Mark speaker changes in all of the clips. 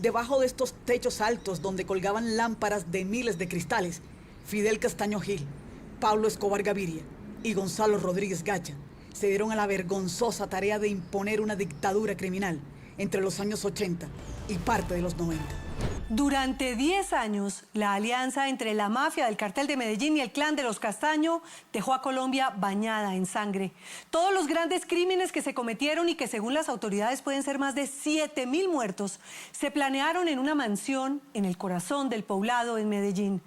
Speaker 1: Debajo de estos techos altos donde colgaban lámparas de miles de cristales, Fidel Castaño Gil, Pablo Escobar Gaviria y Gonzalo Rodríguez Gacha se dieron a la vergonzosa tarea de imponer una dictadura criminal entre los años 80 y parte de los 90.
Speaker 2: Durante 10 años, la alianza entre la mafia del cartel de Medellín y el clan de los Castaño dejó a Colombia bañada en sangre. Todos los grandes crímenes que se cometieron y que según las autoridades pueden ser más de 7.000 muertos, se planearon en una mansión en el corazón del poblado en Medellín.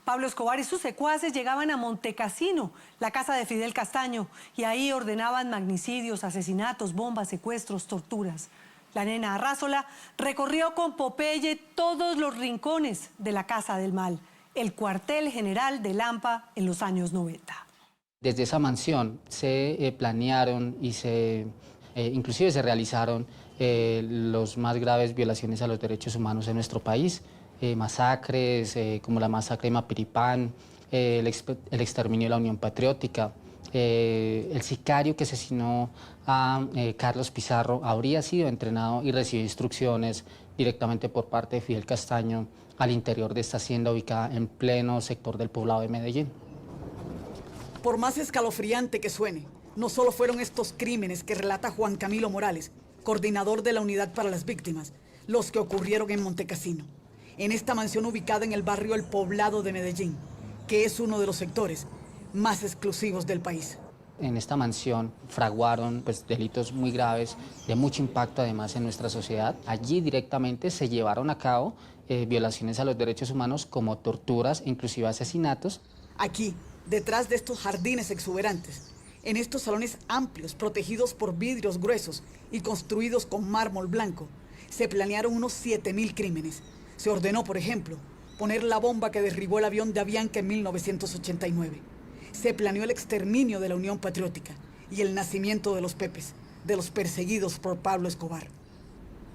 Speaker 2: Pablo Escobar y sus secuaces llegaban a Montecassino, la casa de Fidel Castaño, y ahí ordenaban magnicidios, asesinatos, bombas, secuestros, torturas. La nena Arrázola recorrió con Popeye todos los rincones de la Casa del Mal, el cuartel general de Lampa en los años 90.
Speaker 3: Desde esa mansión se planearon y inclusive se realizaron los más graves violaciones a los derechos humanos en nuestro país, masacres como la masacre de Mapiripán, el exterminio de la Unión Patriótica. El sicario que asesinó a Carlos Pizarro habría sido entrenado y recibió instrucciones directamente por parte de Fidel Castaño al interior de esta hacienda ubicada en pleno sector del poblado de Medellín.
Speaker 1: Por más escalofriante que suene, no solo fueron estos crímenes que relata Juan Camilo Morales, coordinador de la Unidad para las Víctimas, los que ocurrieron en Montecassino, en esta mansión ubicada en el barrio El Poblado de Medellín, que es uno de los sectores más exclusivos del país.
Speaker 3: En esta mansión fraguaron delitos muy graves, de mucho impacto además en nuestra sociedad. Allí directamente se llevaron a cabo violaciones a los derechos humanos como torturas e inclusive asesinatos.
Speaker 1: Aquí, detrás de estos jardines exuberantes, en estos salones amplios, protegidos por vidrios gruesos y construidos con mármol blanco, se planearon unos 7.000 crímenes. Se ordenó, por ejemplo, poner la bomba que derribó el avión de Avianca en 1989. Se planeó el exterminio de la Unión Patriótica y el nacimiento de los Pepes, de los perseguidos por Pablo Escobar.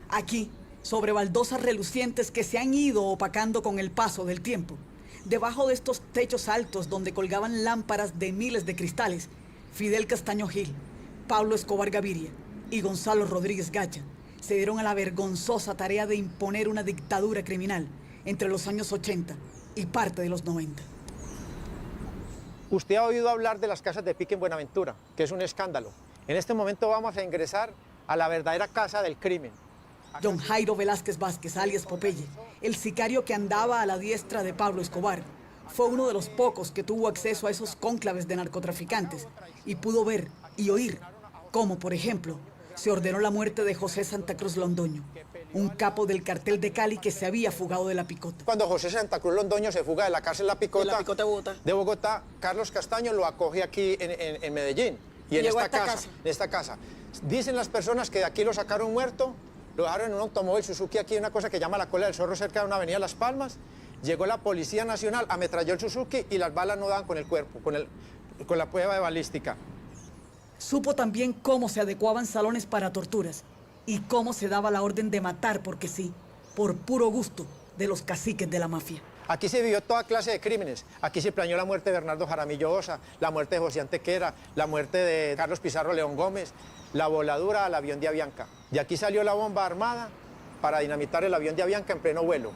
Speaker 1: Aquí, sobre baldosas relucientes que se han ido opacando con el paso del tiempo, debajo de estos techos altos donde colgaban lámparas de miles de cristales, Fidel Castaño Gil, Pablo Escobar Gaviria y Gonzalo Rodríguez Gacha se dieron a la vergonzosa tarea de imponer una dictadura criminal entre los años 80 y parte de los 90.
Speaker 4: Usted ha oído hablar de las casas de pique en Buenaventura, que es un escándalo. En este momento vamos a ingresar a la verdadera casa del crimen.
Speaker 1: John Jairo Velázquez Vázquez, alias Popeye, el sicario que andaba a la diestra de Pablo Escobar, fue uno de los pocos que tuvo acceso a esos cónclaves de narcotraficantes y pudo ver y oír cómo, por ejemplo, se ordenó la muerte de José Santa Cruz Londoño, un capo del cartel de Cali que se había fugado de La Picota.
Speaker 4: Cuando José Santa Cruz Londoño se fuga de la cárcel La Picota, de Bogotá, Carlos Castaño lo acoge aquí en Medellín y en esta casa. Dicen las personas que de aquí lo sacaron muerto, lo dejaron en un automóvil Suzuki aquí, una cosa que llama la Cola del Zorro, cerca de una avenida Las Palmas. Llegó la Policía Nacional, ametralló el Suzuki y las balas no daban con el cuerpo, con la prueba de balística.
Speaker 1: Supo también cómo se adecuaban salones para torturas y cómo se daba la orden de matar porque sí, por puro gusto de los caciques de la mafia.
Speaker 4: Aquí se vivió toda clase de crímenes. Aquí se planeó la muerte de Bernardo Jaramillo Osa, la muerte de José Antequera, la muerte de Carlos Pizarro León Gómez, la voladura al avión de Avianca. De aquí salió la bomba armada para dinamitar el avión de Avianca en pleno vuelo.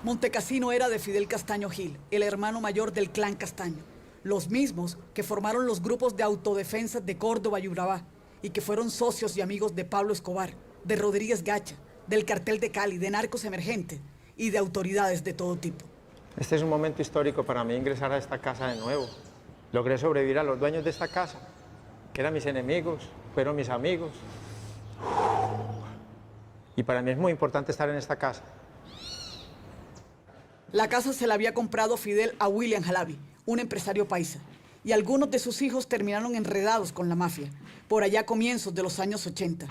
Speaker 1: Montecassino era de Fidel Castaño Gil, el hermano mayor del clan Castaño, los mismos que formaron los grupos de autodefensa de Córdoba y Urabá y que fueron socios y amigos de Pablo Escobar, de Rodríguez Gacha, del cartel de Cali, de narcos emergentes y de autoridades de todo tipo.
Speaker 4: Este es un momento histórico para mí, ingresar a esta casa de nuevo. Logré sobrevivir a los dueños de esta casa, que eran mis enemigos, fueron mis amigos. Y para mí es muy importante estar en esta casa.
Speaker 1: La casa se la había comprado Fidel a William Jalabi, un empresario paisa, y algunos de sus hijos terminaron enredados con la mafia, por allá a comienzos de los años 80.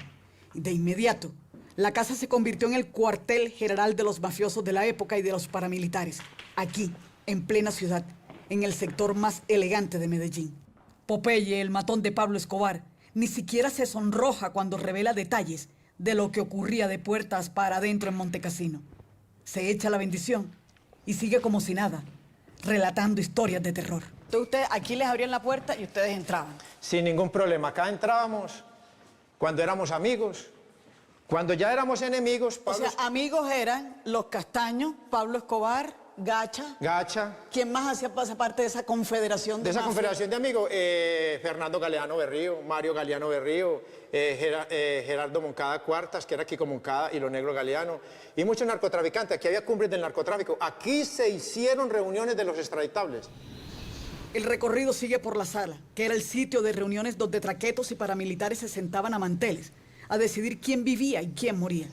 Speaker 1: De inmediato, la casa se convirtió en el cuartel general de los mafiosos de la época y de los paramilitares, aquí, en plena ciudad, en el sector más elegante de Medellín. Popeye, el matón de Pablo Escobar, ni siquiera se sonroja cuando revela detalles de lo que ocurría de puertas para adentro en Montecassino. Se echa la bendición y sigue como si nada, relatando historias de terror. Entonces, aquí les abrían la puerta y ustedes entraban.
Speaker 4: Sin ningún problema. Acá entrábamos cuando éramos amigos, Cuando ya éramos enemigos,
Speaker 1: O sea, amigos eran los Castaños, Pablo Escobar, Gacha.
Speaker 4: Gacha.
Speaker 1: ¿Quién más hacía parte de esa confederación de mafia?
Speaker 4: Confederación de amigos, Fernando Galeano Berrío, Mario Galeano Berrío, Gerardo Moncada Cuartas, que era Kiko Moncada, y los negros Galeano, y muchos narcotraficantes. Aquí había cumbres del narcotráfico. Aquí se hicieron reuniones de los extraditables.
Speaker 1: El recorrido sigue por la sala, que era el sitio de reuniones donde traquetos y paramilitares se sentaban a manteles a decidir quién vivía y quién moría.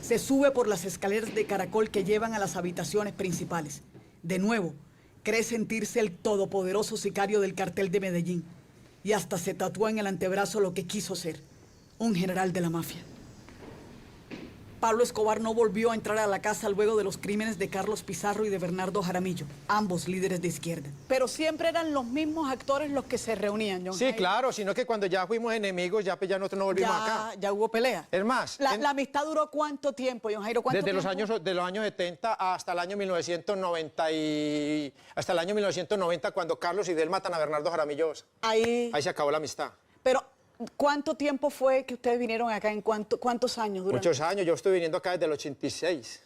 Speaker 1: Se sube por las escaleras de caracol que llevan a las habitaciones principales. De nuevo, cree sentirse el todopoderoso sicario del cartel de Medellín y hasta se tatúa en el antebrazo lo que quiso ser, un general de la mafia. Pablo Escobar no volvió a entrar a la casa luego de los crímenes de Carlos Pizarro y de Bernardo Jaramillo, ambos líderes de izquierda. Pero siempre eran los mismos actores los que se reunían, John
Speaker 4: Sí,
Speaker 1: Jairo.
Speaker 4: claro, sino que cuando ya fuimos enemigos, ya nosotros no volvimos acá.
Speaker 1: Ya hubo pelea.
Speaker 4: Es más,
Speaker 1: La amistad duró ¿cuánto tiempo, John Jairo? ¿Cuánto
Speaker 4: desde
Speaker 1: tiempo?
Speaker 4: de los años 70 hasta el año 1990 hasta el año 1990, cuando Carlos y Del matan a Bernardo Jaramillo.
Speaker 1: Ahí
Speaker 4: se acabó la amistad.
Speaker 1: Pero, ¿cuánto tiempo fue que ustedes vinieron acá? ¿Cuántos años duraron?
Speaker 4: Muchos años, yo estuve viniendo acá desde el 86,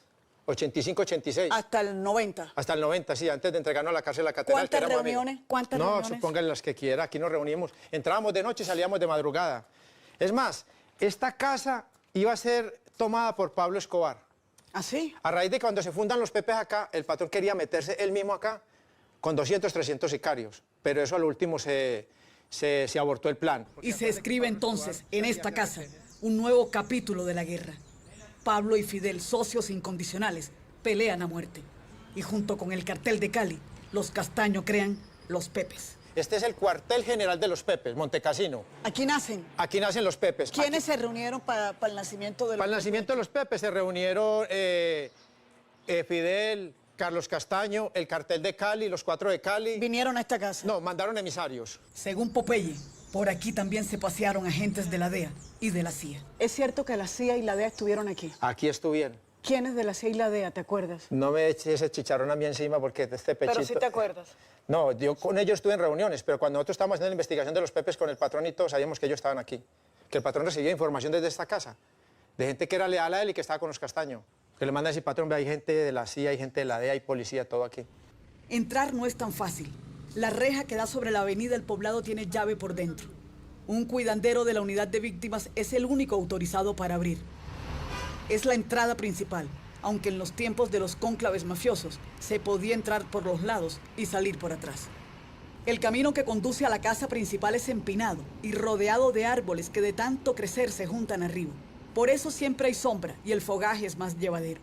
Speaker 4: 85, 86.
Speaker 1: Hasta el 90.
Speaker 4: Hasta el 90, sí, antes de entregarnos a la cárcel de la catedral.
Speaker 1: ¿Cuántas reuniones? ¿Cuántas reuniones?
Speaker 4: No, pongan las que quiera, aquí nos reunimos. Entrábamos de noche y salíamos de madrugada. Es más, esta casa iba a ser tomada por Pablo Escobar.
Speaker 1: ¿Ah, sí?
Speaker 4: A raíz de cuando se fundan los Pepes acá, el patrón quería meterse él mismo acá con 200, 300 sicarios. Pero eso al último se abortó el plan.
Speaker 1: Y se escribe entonces, en esta casa, un nuevo capítulo de la guerra. Pablo y Fidel, socios incondicionales, pelean a muerte. Y junto con el cartel de Cali, los Castaño crean los Pepes.
Speaker 4: Este es el cuartel general de los Pepes, Montecasino.
Speaker 1: ¿Aquí nacen?
Speaker 4: Aquí nacen los Pepes.
Speaker 1: ¿Quiénes se reunieron para el nacimiento de los
Speaker 4: Para el nacimiento de los Pepes se reunieron Fidel, Carlos Castaño, el cartel de Cali, los 4 de Cali.
Speaker 1: ¿Vinieron a esta casa?
Speaker 4: No, mandaron emisarios.
Speaker 1: Según Popeye, por aquí también se pasearon agentes de la DEA y de la CIA. ¿Es cierto que la CIA y la DEA estuvieron aquí?
Speaker 4: Aquí estuvieron.
Speaker 1: ¿Quiénes de la CIA y la DEA, te acuerdas?
Speaker 4: No me eches ese chicharrón a mí encima porque este pechito...
Speaker 1: Pero sí te acuerdas.
Speaker 4: No, yo con ellos estuve en reuniones, pero cuando nosotros estábamos haciendo la investigación de los Pepes con el patrón y todo, sabíamos que ellos estaban aquí. Que el patrón recibía información desde esta casa, de gente que era leal a él y que estaba con los Castaño. Que le manda a decir, patrón, ve, hay gente de la CIA, hay gente de la DEA, hay policía, todo aquí.
Speaker 1: Entrar no es tan fácil. La reja que da sobre la avenida El Poblado tiene llave por dentro. Un cuidandero de la unidad de víctimas es el único autorizado para abrir. Es la entrada principal, aunque en los tiempos de los cónclaves mafiosos se podía entrar por los lados y salir por atrás. El camino que conduce a la casa principal es empinado y rodeado de árboles que de tanto crecer se juntan arriba. Por eso siempre hay sombra y el fogaje es más llevadero.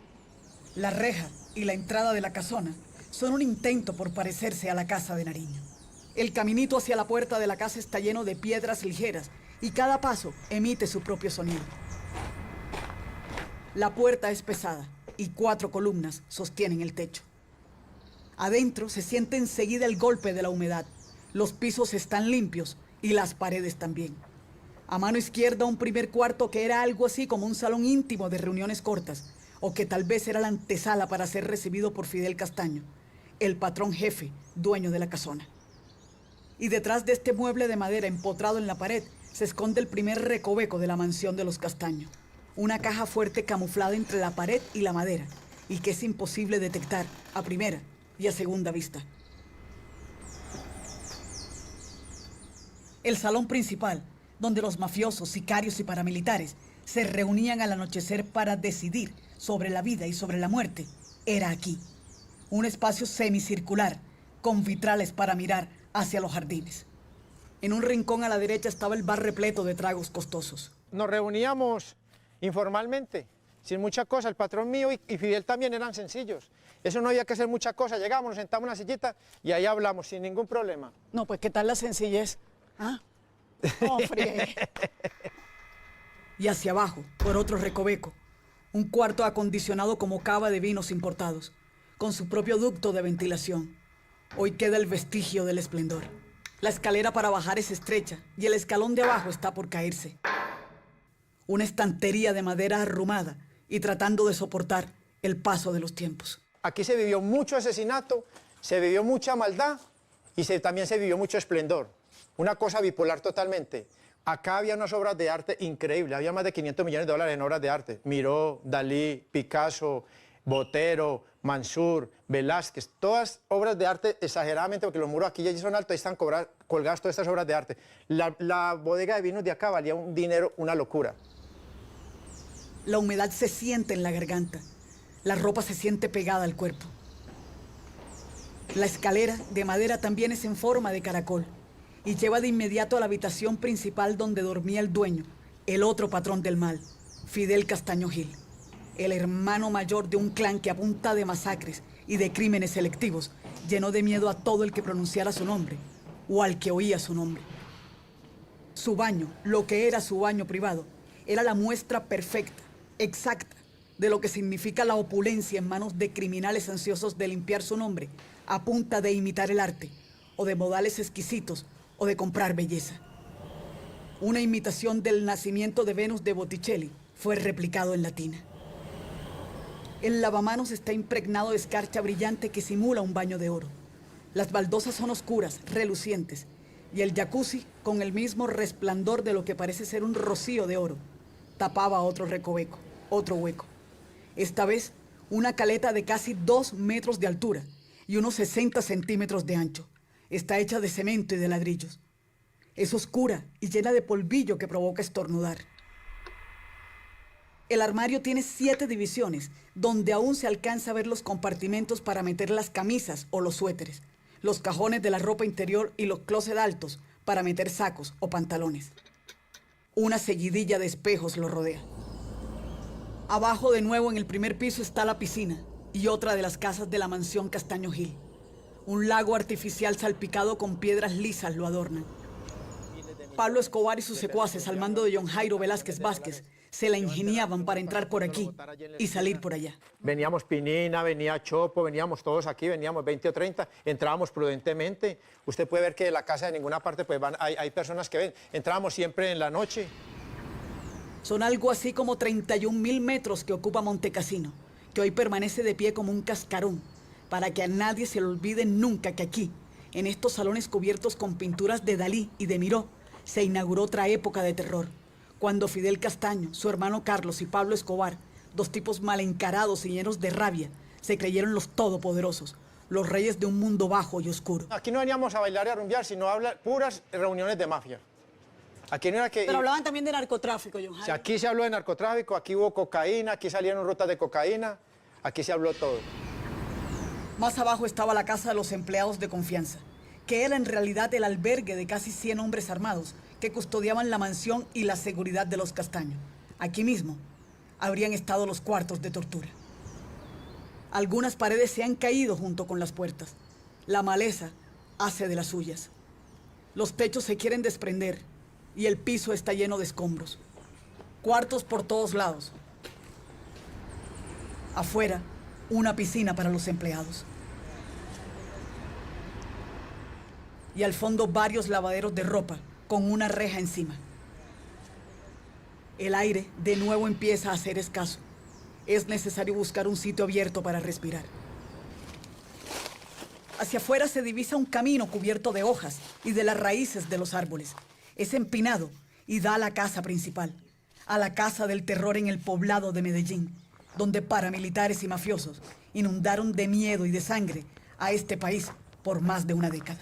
Speaker 1: La reja y la entrada de la casona son un intento por parecerse a la casa de Nariño. El caminito hacia la puerta de la casa está lleno de piedras ligeras y cada paso emite su propio sonido. La puerta es pesada y 4 columnas sostienen el techo. Adentro se siente enseguida el golpe de la humedad. Los pisos están limpios y las paredes también. A mano izquierda un primer cuarto que era algo así como un salón íntimo de reuniones cortas, o que tal vez era la antesala para ser recibido por Fidel Castaño, el patrón jefe, dueño de la casona. Y detrás de este mueble de madera empotrado en la pared se esconde el primer recoveco de la mansión de los Castaño. Una caja fuerte camuflada entre la pared y la madera, y que es imposible detectar a primera y a segunda vista. El salón principal, donde los mafiosos, sicarios y paramilitares se reunían al anochecer para decidir sobre la vida y sobre la muerte, era aquí. Un espacio semicircular, con vitrales para mirar hacia los jardines. En un rincón a la derecha estaba el bar repleto de tragos costosos.
Speaker 4: Nos reuníamos informalmente, sin mucha cosa. El patrón mío y Fidel también eran sencillos. Eso no había que hacer mucha cosa. Llegamos, nos sentamos en una sillita y ahí hablamos sin ningún problema.
Speaker 1: No, pues ¿qué tal la sencillez? ¿Ah? No, friegue. Y hacia abajo, por otro recoveco, un cuarto acondicionado como cava de vinos importados, con su propio ducto de ventilación. Hoy queda el vestigio del esplendor. La escalera para bajar es estrecha y el escalón de abajo está por caerse. Una estantería de madera arrumada y tratando de soportar el paso de los tiempos.
Speaker 4: Aquí se vivió mucho asesinato, se vivió mucha maldad y también se vivió mucho esplendor. Una cosa bipolar totalmente. Acá había unas obras de arte increíbles, había más de 500 millones de dólares en obras de arte. Miró, Dalí, Picasso, Botero, Mansur, Velázquez, todas obras de arte exageradamente, porque los muros aquí ya son altos, ahí están colgadas todas estas obras de arte. La bodega de vinos de acá valía un dinero, una locura.
Speaker 1: La humedad se siente en la garganta, la ropa se siente pegada al cuerpo. La escalera de madera también es en forma de caracol y lleva de inmediato a la habitación principal donde dormía el dueño, el otro patrón del mal, Fidel Castaño Gil, el hermano mayor de un clan que a punta de masacres y de crímenes selectivos llenó de miedo a todo el que pronunciara su nombre o al que oía su nombre. Su baño, lo que era su baño privado, era la muestra perfecta, exacta, de lo que significa la opulencia en manos de criminales ansiosos de limpiar su nombre a punta de imitar el arte, o de modales exquisitos, o de comprar belleza. Una imitación del nacimiento de Venus de Botticelli fue replicado en Latina. El lavamanos está impregnado de escarcha brillante que simula un baño de oro. Las baldosas son oscuras, relucientes, y el jacuzzi, con el mismo resplandor de lo que parece ser un rocío de oro, tapaba otro recoveco, otro hueco. Esta vez, una caleta de casi 2 metros de altura y unos 60 centímetros de ancho. Está hecha de cemento y de ladrillos. Es oscura y llena de polvillo que provoca estornudar. El armario tiene 7 divisiones, donde aún se alcanza a ver los compartimentos para meter las camisas o los suéteres, los cajones de la ropa interior y los closets altos para meter sacos o pantalones. Una seguidilla de espejos lo rodea. Abajo, de nuevo, en el primer piso está la piscina y otra de las casas de la mansión Castaño Gil. Un lago artificial salpicado con piedras lisas lo adornan. Pablo Escobar y sus secuaces, al mando de John Jairo Velázquez Vázquez, se la ingeniaban para entrar por aquí y salir por allá.
Speaker 4: Veníamos Pinina, venía Chopo, veníamos todos aquí, veníamos 20 o 30, entrábamos prudentemente. Usted puede ver que de la casa de ninguna parte pues hay personas que ven. Entrábamos siempre en la noche.
Speaker 1: Son algo así como 31.000 metros que ocupa Montecassino, que hoy permanece de pie como un cascarón, para que a nadie se le olvide nunca que aquí, en estos salones cubiertos con pinturas de Dalí y de Miró, se inauguró otra época de terror, cuando Fidel Castaño, su hermano Carlos y Pablo Escobar, 2 tipos mal encarados y llenos de rabia, se creyeron los todopoderosos, los reyes de un mundo bajo y oscuro.
Speaker 4: Aquí no veníamos a bailar y a rumbear, sino a puras reuniones de mafia. Aquí no era que...
Speaker 1: Pero hablaban también de narcotráfico, John Jairo.
Speaker 4: O sea, aquí se habló de narcotráfico, aquí hubo cocaína, aquí salieron rutas de cocaína, aquí se habló todo.
Speaker 1: Más abajo estaba la casa de los empleados de confianza, que era en realidad el albergue de casi 100 hombres armados que custodiaban la mansión y la seguridad de los Castaño. Aquí mismo habrían estado los cuartos de tortura. Algunas paredes se han caído junto con las puertas. La maleza hace de las suyas. Los techos se quieren desprender y el piso está lleno de escombros. Cuartos por todos lados. Afuera, una piscina para los empleados. Y al fondo varios lavaderos de ropa con una reja encima. El aire de nuevo empieza a ser escaso. Es necesario buscar un sitio abierto para respirar. Hacia afuera se divisa un camino cubierto de hojas y de las raíces de los árboles. Es empinado y da a la casa principal, a la casa del terror en el poblado de Medellín, donde paramilitares y mafiosos inundaron de miedo y de sangre a este país por más de una década.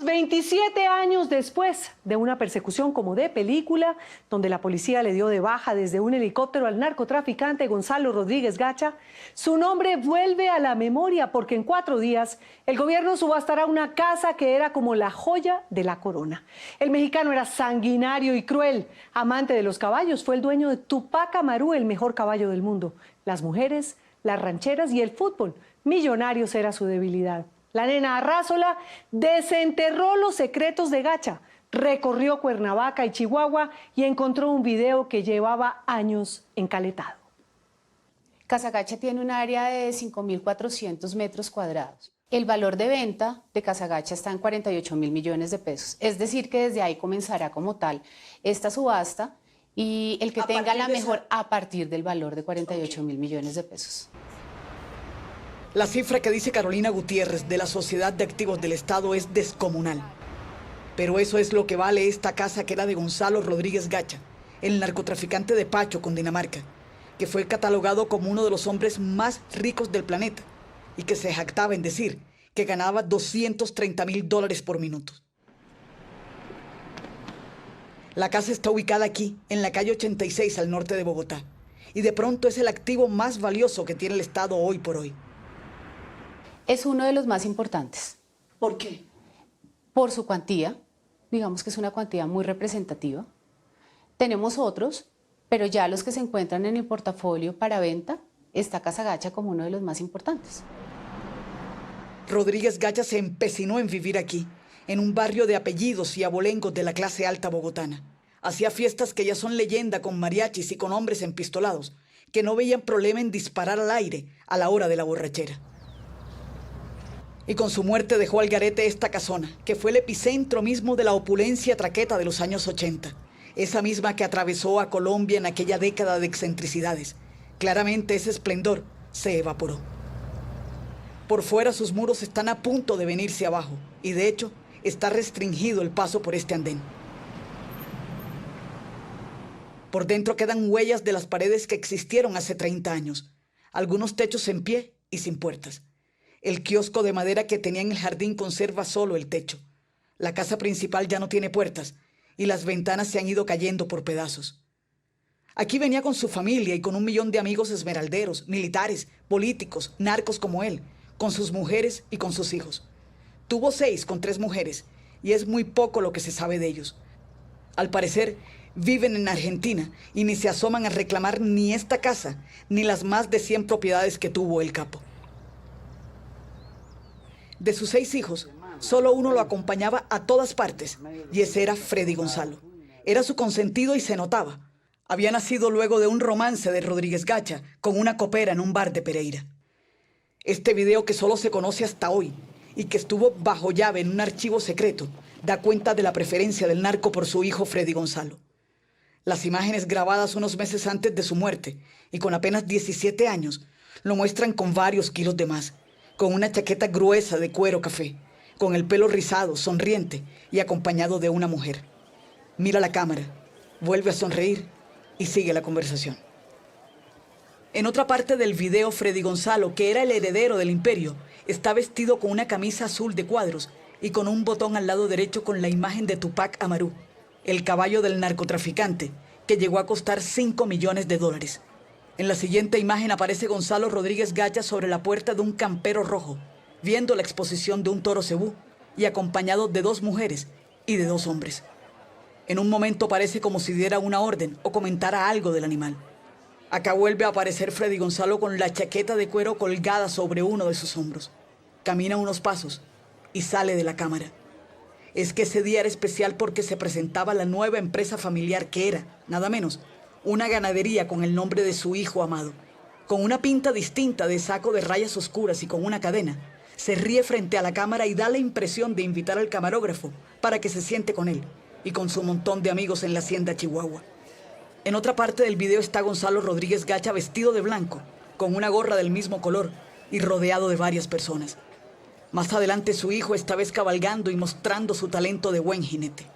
Speaker 2: 27 años después de una persecución como de película, donde la policía le dio de baja desde un helicóptero al narcotraficante Gonzalo Rodríguez Gacha, su nombre vuelve a la memoria porque en 4 días el gobierno subastará una casa que era como la joya de la corona. El mexicano era sanguinario y cruel, amante de los caballos, fue el dueño de Tupac Amaru, el mejor caballo del mundo. Las mujeres, las rancheras y el fútbol, millonarios era su debilidad. La nena Arrázola desenterró los secretos de Gacha, recorrió Cuernavaca y Chihuahua y encontró un video que llevaba años encaletado.
Speaker 5: Casa Gacha tiene un área de 5.400 metros cuadrados. El valor de venta de Casa Gacha está en 48.000 millones de pesos. Es decir, que desde ahí comenzará como tal esta subasta y el que tenga la mejor a partir del valor de 48.000 millones de pesos.
Speaker 1: La cifra que dice Carolina Gutiérrez de la Sociedad de Activos del Estado es descomunal. Pero eso es lo que vale esta casa que era de Gonzalo Rodríguez Gacha, el narcotraficante de Pacho, Cundinamarca, que fue catalogado como uno de los hombres más ricos del planeta y que se jactaba en decir que ganaba $230,000 por minuto. La casa está ubicada aquí, en la calle 86 al norte de Bogotá, y de pronto es el activo más valioso que tiene el Estado hoy por hoy.
Speaker 5: Es uno de los más importantes.
Speaker 1: ¿Por qué?
Speaker 5: Por su cuantía, digamos que es una cuantía muy representativa. Tenemos otros, pero ya los que se encuentran en el portafolio para venta, está Casa Gacha como uno de los más importantes.
Speaker 1: Rodríguez Gacha se empecinó en vivir aquí, en un barrio de apellidos y abolengos de la clase alta bogotana. Hacía fiestas que ya son leyenda con mariachis y con hombres empistolados, que no veían problema en disparar al aire a la hora de la borrachera. Y con su muerte dejó al garete esta casona, que fue el epicentro mismo de la opulencia traqueta de los años 80. Esa misma que atravesó a Colombia en aquella década de excentricidades. Claramente ese esplendor se evaporó. Por fuera sus muros están a punto de venirse abajo, y de hecho está restringido el paso por este andén. Por dentro quedan huellas de las paredes que existieron hace 30 años. Algunos techos en pie y sin puertas. El kiosco de madera que tenía en el jardín conserva solo el techo. La casa principal ya no tiene puertas y las ventanas se han ido cayendo por pedazos. Aquí venía con su familia y con 1 millón de amigos esmeralderos, militares, políticos, narcos como él, con sus mujeres y con sus hijos. Tuvo 6 con 3 mujeres y es muy poco lo que se sabe de ellos. Al parecer, viven en Argentina y ni se asoman a reclamar ni esta casa ni las más de 100 propiedades que tuvo el capo. De sus 6 hijos, solo uno lo acompañaba a todas partes y ese era Freddy Gonzalo. Era su consentido y se notaba. Había nacido luego de un romance de Rodríguez Gacha con una copera en un bar de Pereira. Este video, que solo se conoce hasta hoy y que estuvo bajo llave en un archivo secreto, da cuenta de la preferencia del narco por su hijo Freddy Gonzalo. Las imágenes grabadas unos meses antes de su muerte y con apenas 17 años lo muestran con varios kilos de más, con una chaqueta gruesa de cuero café, con el pelo rizado, sonriente y acompañado de una mujer. Mira la cámara, vuelve a sonreír y sigue la conversación. En otra parte del video, Freddy Gonzalo, que era el heredero del imperio, está vestido con una camisa azul de cuadros y con un botón al lado derecho con la imagen de Tupac Amaru, el caballo del narcotraficante, que llegó a costar $5 millones. En la siguiente imagen aparece Gonzalo Rodríguez Gacha sobre la puerta de un campero rojo, viendo la exposición de un toro cebú y acompañado de 2 mujeres y de 2 hombres. En un momento parece como si diera una orden o comentara algo del animal. Acá vuelve a aparecer Freddy Gonzalo con la chaqueta de cuero colgada sobre uno de sus hombros. Camina unos pasos y sale de la cámara. Es que ese día era especial porque se presentaba la nueva empresa familiar que era, nada menos, una ganadería con el nombre de su hijo amado. Con una pinta distinta de saco de rayas oscuras y con una cadena, se ríe frente a la cámara y da la impresión de invitar al camarógrafo para que se siente con él y con su montón de amigos en la hacienda Chihuahua. En otra parte del video está Gonzalo Rodríguez Gacha vestido de blanco, con una gorra del mismo color y rodeado de varias personas. Más adelante su hijo, esta vez cabalgando y mostrando su talento de buen jinete.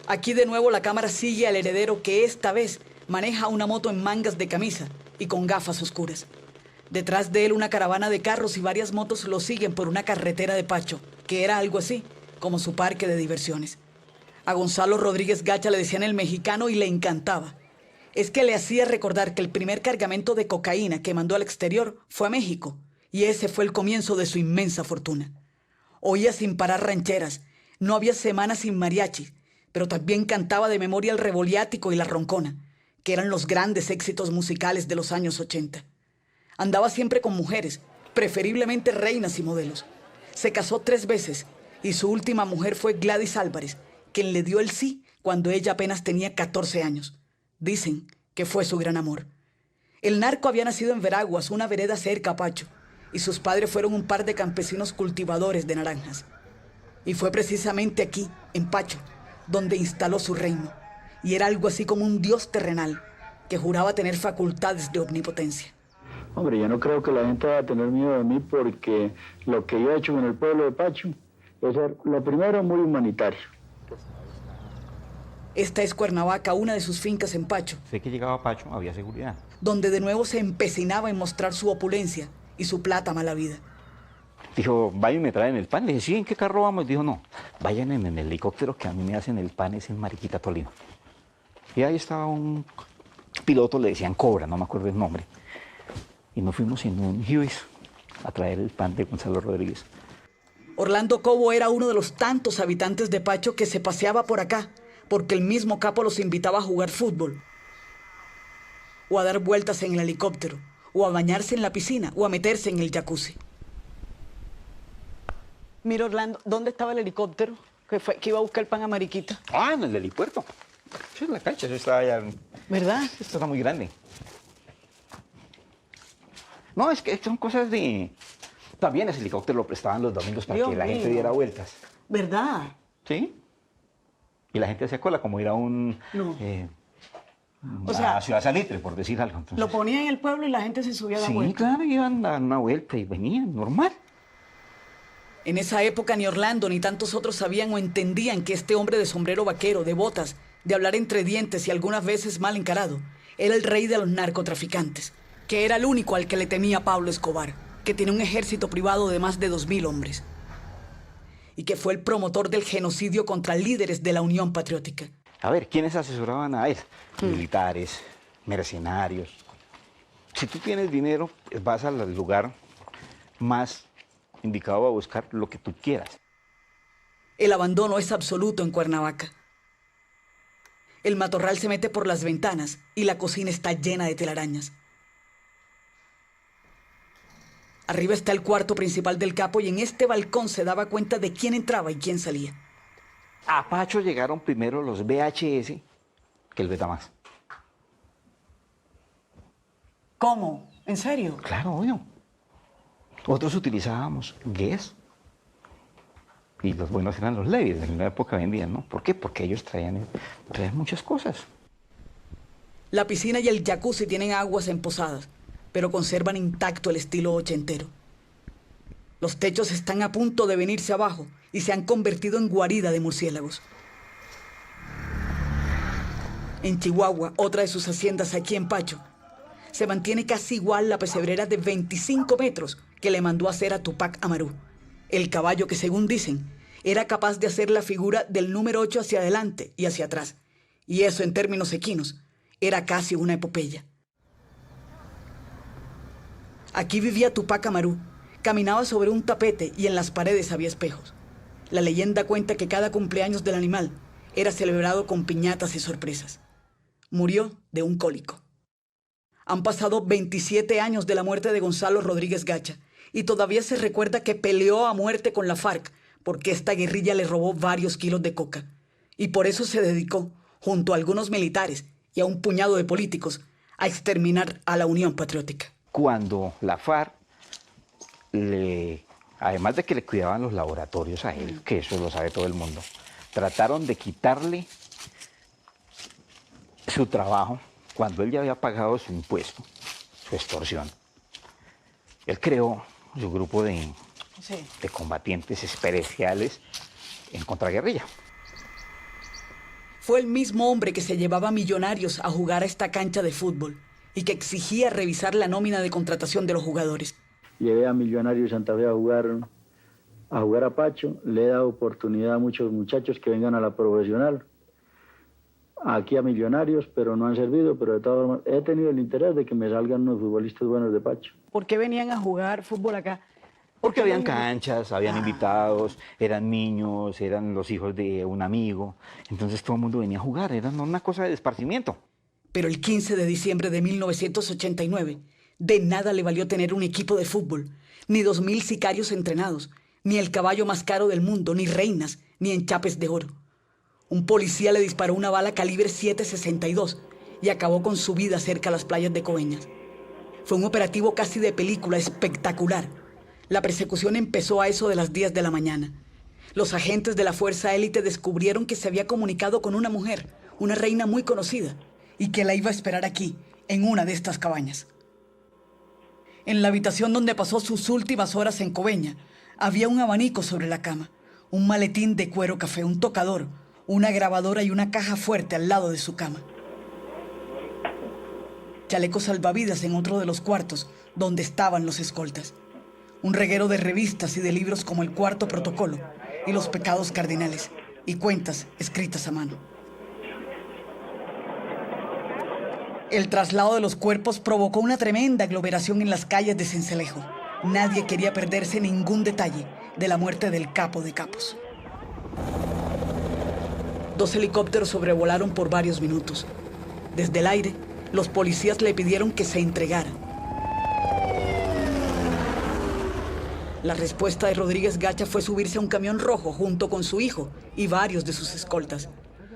Speaker 1: Aquí de nuevo la cámara sigue al heredero, que esta vez maneja una moto en mangas de camisa y con gafas oscuras. Detrás de él una caravana de carros y varias motos lo siguen por una carretera de Pacho, que era algo así como su parque de diversiones. A Gonzalo Rodríguez Gacha le decían el mexicano y le encantaba. Es que le hacía recordar que el primer cargamento de cocaína que mandó al exterior fue a México, y ese fue el comienzo de su inmensa fortuna. Oía sin parar rancheras, no había semana sin mariachi, pero también cantaba de memoria el Revoliático y la Roncona, que eran los grandes éxitos musicales de los años 80. Andaba siempre con mujeres, preferiblemente reinas y modelos. Se casó 3 veces y su última mujer fue Gladys Álvarez, quien le dio el sí cuando ella apenas tenía 14 años. Dicen que fue su gran amor. El narco había nacido en Veraguas, una vereda cerca a Pacho, y sus padres fueron un par de campesinos cultivadores de naranjas. Y fue precisamente aquí, en Pacho, donde instaló su reino, y era algo así como un dios terrenal que juraba tener facultades de omnipotencia.
Speaker 6: Hombre, yo no creo que la gente va a tener miedo de mí porque lo que yo he hecho en el pueblo de Pacho es ser, lo primero, muy humanitario.
Speaker 1: Esta es Cuernavaca, una de sus fincas en Pacho.
Speaker 7: Sé que llegaba a Pacho, había seguridad.
Speaker 1: Donde de nuevo se empecinaba en mostrar su opulencia y su plata mala vida.
Speaker 7: Dijo, vayan y me traen el pan. Le dije, sí, ¿en qué carro vamos? Dijo, no, vayan en el helicóptero que a mí me hacen el pan, es en Mariquita, Tolima. Y ahí estaba un piloto, le decían Cobra, no me acuerdo el nombre. Y nos fuimos en un Hueys a traer el pan de Gonzalo Rodríguez.
Speaker 1: Orlando Cobo era uno de los tantos habitantes de Pacho que se paseaba por acá, porque el mismo capo los invitaba a jugar fútbol, o a dar vueltas en el helicóptero, o a bañarse en la piscina, o a meterse en el jacuzzi. Mira, Orlando, ¿dónde estaba el helicóptero que iba a buscar el pan a Mariquita?
Speaker 7: Ah, en el helipuerto. Sí, en la cancha, eso estaba allá.
Speaker 1: ¿Verdad?
Speaker 7: Esto está muy grande. No, es que son cosas de... También ese helicóptero lo prestaban los domingos para
Speaker 1: Dios
Speaker 7: que la gente
Speaker 1: mío.
Speaker 7: diera vueltas.
Speaker 1: ¿Verdad?
Speaker 7: ¿Sí? Y la gente hacía cola como ir a un...
Speaker 1: No.
Speaker 7: O sea, Ciudad Salitre, por decir algo. Entonces,
Speaker 1: Lo ponía en el pueblo y la gente se subía a dar
Speaker 7: sí,
Speaker 1: vueltas.
Speaker 7: claro, iban a dar una vuelta y venían, normal.
Speaker 1: En esa época ni Orlando ni tantos otros sabían o entendían que este hombre de sombrero vaquero, de botas, de hablar entre dientes y algunas veces mal encarado, era el rey de los narcotraficantes, que era el único al que le temía Pablo Escobar, que tiene un ejército privado de más de 2.000 hombres, y que fue el promotor del genocidio contra líderes de la Unión Patriótica.
Speaker 7: A ver, ¿quiénes asesoraban a él? Militares, mercenarios. Si tú tienes dinero, vas al lugar más indicado a buscar lo que tú quieras.
Speaker 1: El abandono es absoluto en Cuernavaca. El matorral se mete por las ventanas y la cocina está llena de telarañas. Arriba está el cuarto principal del capo y en este balcón se daba cuenta de quién entraba y quién salía.
Speaker 7: A Pacho llegaron primero los VHS que el Betamax.
Speaker 1: ¿Cómo? ¿En serio?
Speaker 7: Claro, obvio. Nosotros utilizábamos Guess y los buenos eran los Levis, en la época vendían, ¿no? ¿Por qué? Porque ellos traían muchas cosas.
Speaker 1: La piscina y el jacuzzi tienen aguas empozadas, pero conservan intacto el estilo ochentero. Los techos están a punto de venirse abajo y se han convertido en guarida de murciélagos. En Chihuahua, otra de sus haciendas aquí en Pacho, se mantiene casi igual la pesebrera de 25 metros que le mandó hacer a Tupac Amaru, el caballo que, según dicen, era capaz de hacer la figura del número 8 hacia adelante y hacia atrás. Y eso, en términos equinos, era casi una epopeya. Aquí vivía Tupac Amaru, caminaba sobre un tapete y en las paredes había espejos. La leyenda cuenta que cada cumpleaños del animal era celebrado con piñatas y sorpresas. Murió de un cólico. Han pasado 27 años de la muerte de Gonzalo Rodríguez Gacha y todavía se recuerda que peleó a muerte con la FARC porque esta guerrilla le robó varios kilos de coca. Y por eso se dedicó, junto a algunos militares y a un puñado de políticos, a exterminar a la Unión Patriótica.
Speaker 7: Cuando la FARC, además de que le cuidaban los laboratorios a él, que eso lo sabe todo el mundo, trataron de quitarle su trabajo cuando él ya había pagado su impuesto, su extorsión. Él creó su grupo de combatientes especiales en contraguerrilla.
Speaker 1: Fue el mismo hombre que se llevaba millonarios a jugar a esta cancha de fútbol y que exigía revisar la nómina de contratación de los jugadores.
Speaker 6: Llevé a Millonarios Santa Fe a jugar a Pacho, le he dado oportunidad a muchos muchachos que vengan a la profesional, aquí a Millonarios, pero no han servido, pero de todas formas he tenido el interés de que me salgan unos futbolistas buenos de Pacho.
Speaker 1: ¿Por qué venían a jugar fútbol acá?
Speaker 7: Porque habían canchas, habían invitados, eran niños, eran los hijos de un amigo, entonces todo el mundo venía a jugar, era una cosa de esparcimiento.
Speaker 1: Pero el 15 de diciembre de 1989, de nada le valió tener un equipo de fútbol, ni 2.000 sicarios entrenados, ni el caballo más caro del mundo, ni reinas, ni enchapes de oro. Un policía le disparó una bala calibre .762 y acabó con su vida cerca a las playas de Coveñas. Fue un operativo casi de película, espectacular. La persecución empezó a eso de las 10 de la mañana. Los agentes de la Fuerza Élite descubrieron que se había comunicado con una mujer, una reina muy conocida, y que la iba a esperar aquí, en una de estas cabañas. En la habitación donde pasó sus últimas horas en Coveñas, había un abanico sobre la cama, un maletín de cuero café, un tocador, una grabadora y una caja fuerte al lado de su cama. Chalecos salvavidas en otro de los cuartos donde estaban los escoltas. Un reguero de revistas y de libros como El Cuarto Protocolo y Los Pecados Cardinales, y cuentas escritas a mano. El traslado de los cuerpos provocó una tremenda aglomeración en las calles de Sincelejo. Nadie quería perderse ningún detalle de la muerte del capo de capos. 2 helicópteros sobrevolaron por varios minutos. Desde el aire, los policías le pidieron que se entregara. La respuesta de Rodríguez Gacha fue subirse a un camión rojo junto con su hijo y varios de sus escoltas.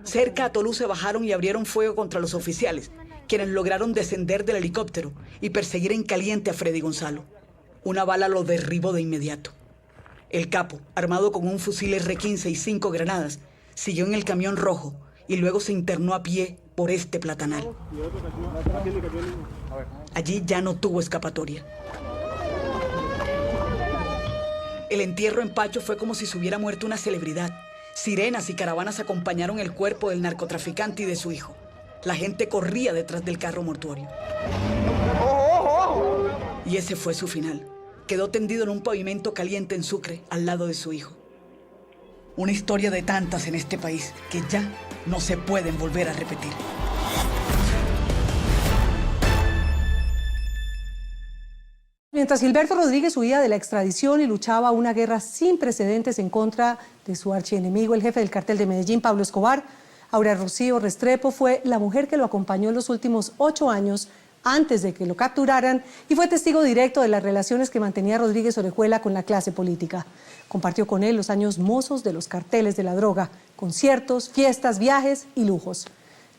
Speaker 1: Cerca a Tolú se bajaron y abrieron fuego contra los oficiales, quienes lograron descender del helicóptero y perseguir en caliente a Freddy Gonzalo. Una bala lo derribó de inmediato. El capo, armado con un fusil R-15 y 5 granadas, siguió en el camión rojo y luego se internó a pie por este platanal. Allí ya no tuvo escapatoria. El entierro en Pacho fue como si se hubiera muerto una celebridad. Sirenas y caravanas acompañaron el cuerpo del narcotraficante y de su hijo. La gente corría detrás del carro mortuorio. Y ese fue su final. Quedó tendido en un pavimento caliente en Sucre, al lado de su hijo. Una historia de tantas en este país que ya no se pueden volver a repetir.
Speaker 2: Mientras Gilberto Rodríguez huía de la extradición y luchaba una guerra sin precedentes en contra de su archienemigo, el jefe del cartel de Medellín, Pablo Escobar, Aura Rocío Restrepo fue la mujer que lo acompañó en los últimos 8 años antes de que lo capturaran y fue testigo directo de las relaciones que mantenía Rodríguez Orejuela con la clase política. Compartió con él los años mozos de los carteles de la droga, conciertos, fiestas, viajes y lujos.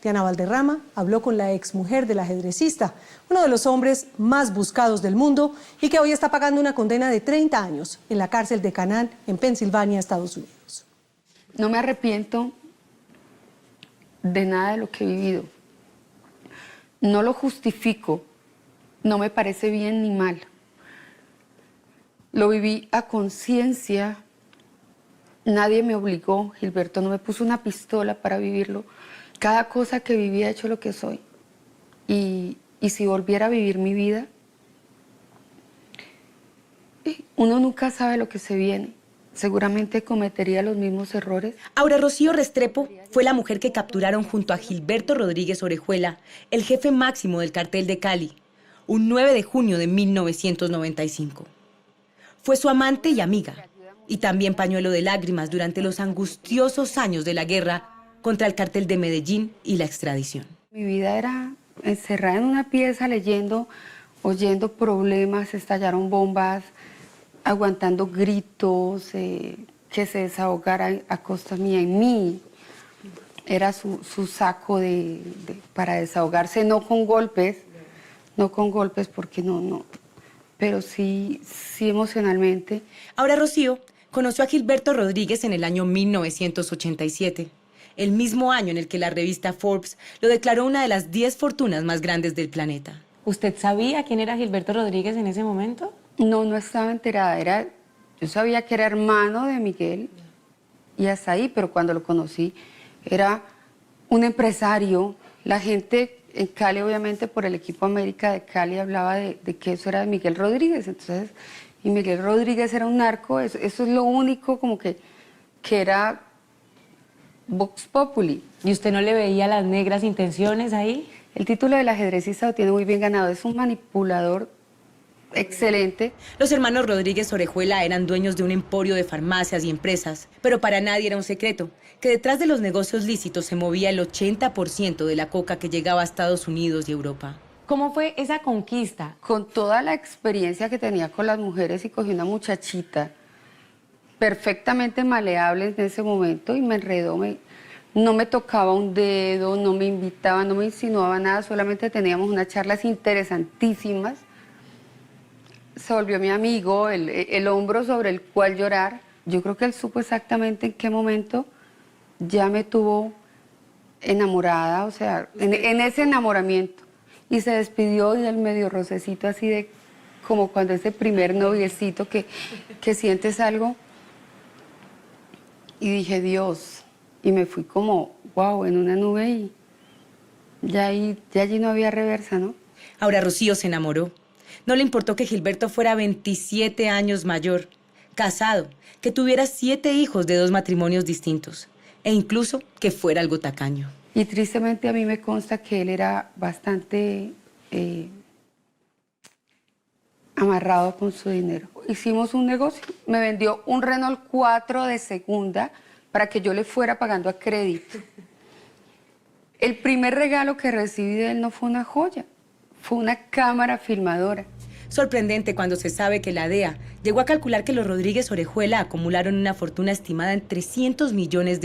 Speaker 2: Diana Valderrama habló con la exmujer del ajedrecista, uno de los hombres más buscados del mundo y que hoy está pagando una condena de 30 años en la cárcel de Canaan, en Pensilvania, Estados Unidos.
Speaker 8: No me arrepiento de nada de lo que he vivido. No lo justifico, no me parece bien ni mal. Lo viví a conciencia, nadie me obligó, Gilberto no me puso una pistola para vivirlo. Cada cosa que viví ha hecho lo que soy. Y si volviera a vivir mi vida, uno nunca sabe lo que se viene. Seguramente cometería los mismos errores.
Speaker 9: Aura Rocío Restrepo fue la mujer que capturaron junto a Gilberto Rodríguez Orejuela, el jefe máximo del cartel de Cali, un 9 de junio de 1995. Fue su amante y amiga, y también pañuelo de lágrimas durante los angustiosos años de la guerra contra el cartel de Medellín y la extradición.
Speaker 8: Mi vida era encerrada en una pieza leyendo, oyendo problemas, estallaron bombas, aguantando gritos, que se desahogara a costa mía en mí. Era su saco para desahogarse, no con golpes porque no, pero sí emocionalmente.
Speaker 9: Aura Rocío conoció a Gilberto Rodríguez en el año 1987. El mismo año en el que la revista Forbes lo declaró una de las 10 fortunas más grandes del planeta.
Speaker 10: ¿Usted sabía quién era Gilberto Rodríguez en ese momento?
Speaker 8: No estaba enterada. Yo sabía que era hermano de Miguel y hasta ahí, pero cuando lo conocí era un empresario. La gente en Cali, obviamente por el equipo América de Cali, hablaba de que eso era de Miguel Rodríguez. Entonces, y Miguel Rodríguez era un narco, eso es lo único como que era Vox Populi.
Speaker 10: ¿Y usted no le veía las negras intenciones ahí?
Speaker 8: El título del ajedrecista lo tiene muy bien ganado, es un manipulador excelente.
Speaker 9: Los hermanos Rodríguez Orejuela eran dueños de un emporio de farmacias y empresas, pero para nadie era un secreto que detrás de los negocios lícitos se movía el 80% de la coca que llegaba a Estados Unidos y Europa.
Speaker 10: ¿Cómo fue esa conquista?
Speaker 8: Con toda la experiencia que tenía con las mujeres y cogí una muchachita perfectamente maleable en ese momento y me enredó, no me tocaba un dedo, no me invitaba, no me insinuaba nada, solamente teníamos unas charlas interesantísimas. Se volvió mi amigo, el hombro sobre el cual llorar. Yo creo que él supo exactamente en qué momento ya me tuvo enamorada, o sea, en ese enamoramiento. Y se despidió y el medio rocecito así de como cuando ese primer noviecito que sientes algo. Y dije, Dios, y me fui como, wow, en una nube y ya allí no había reversa, ¿no?
Speaker 9: Ahora Rocío se enamoró. No le importó que Gilberto fuera 27 años mayor, casado, que tuviera 7 hijos de 2 matrimonios distintos e incluso que fuera algo tacaño.
Speaker 8: Y tristemente a mí me consta que él era bastante amarrado con su dinero. Hicimos un negocio, me vendió un Renault 4 de segunda para que yo le fuera pagando a crédito. El primer regalo que recibí de él no fue una joya, fue una cámara filmadora.
Speaker 9: Sorprendente cuando se sabe que la DEA llegó a calcular que los Rodríguez Orejuela acumularon una fortuna estimada en $300 millones,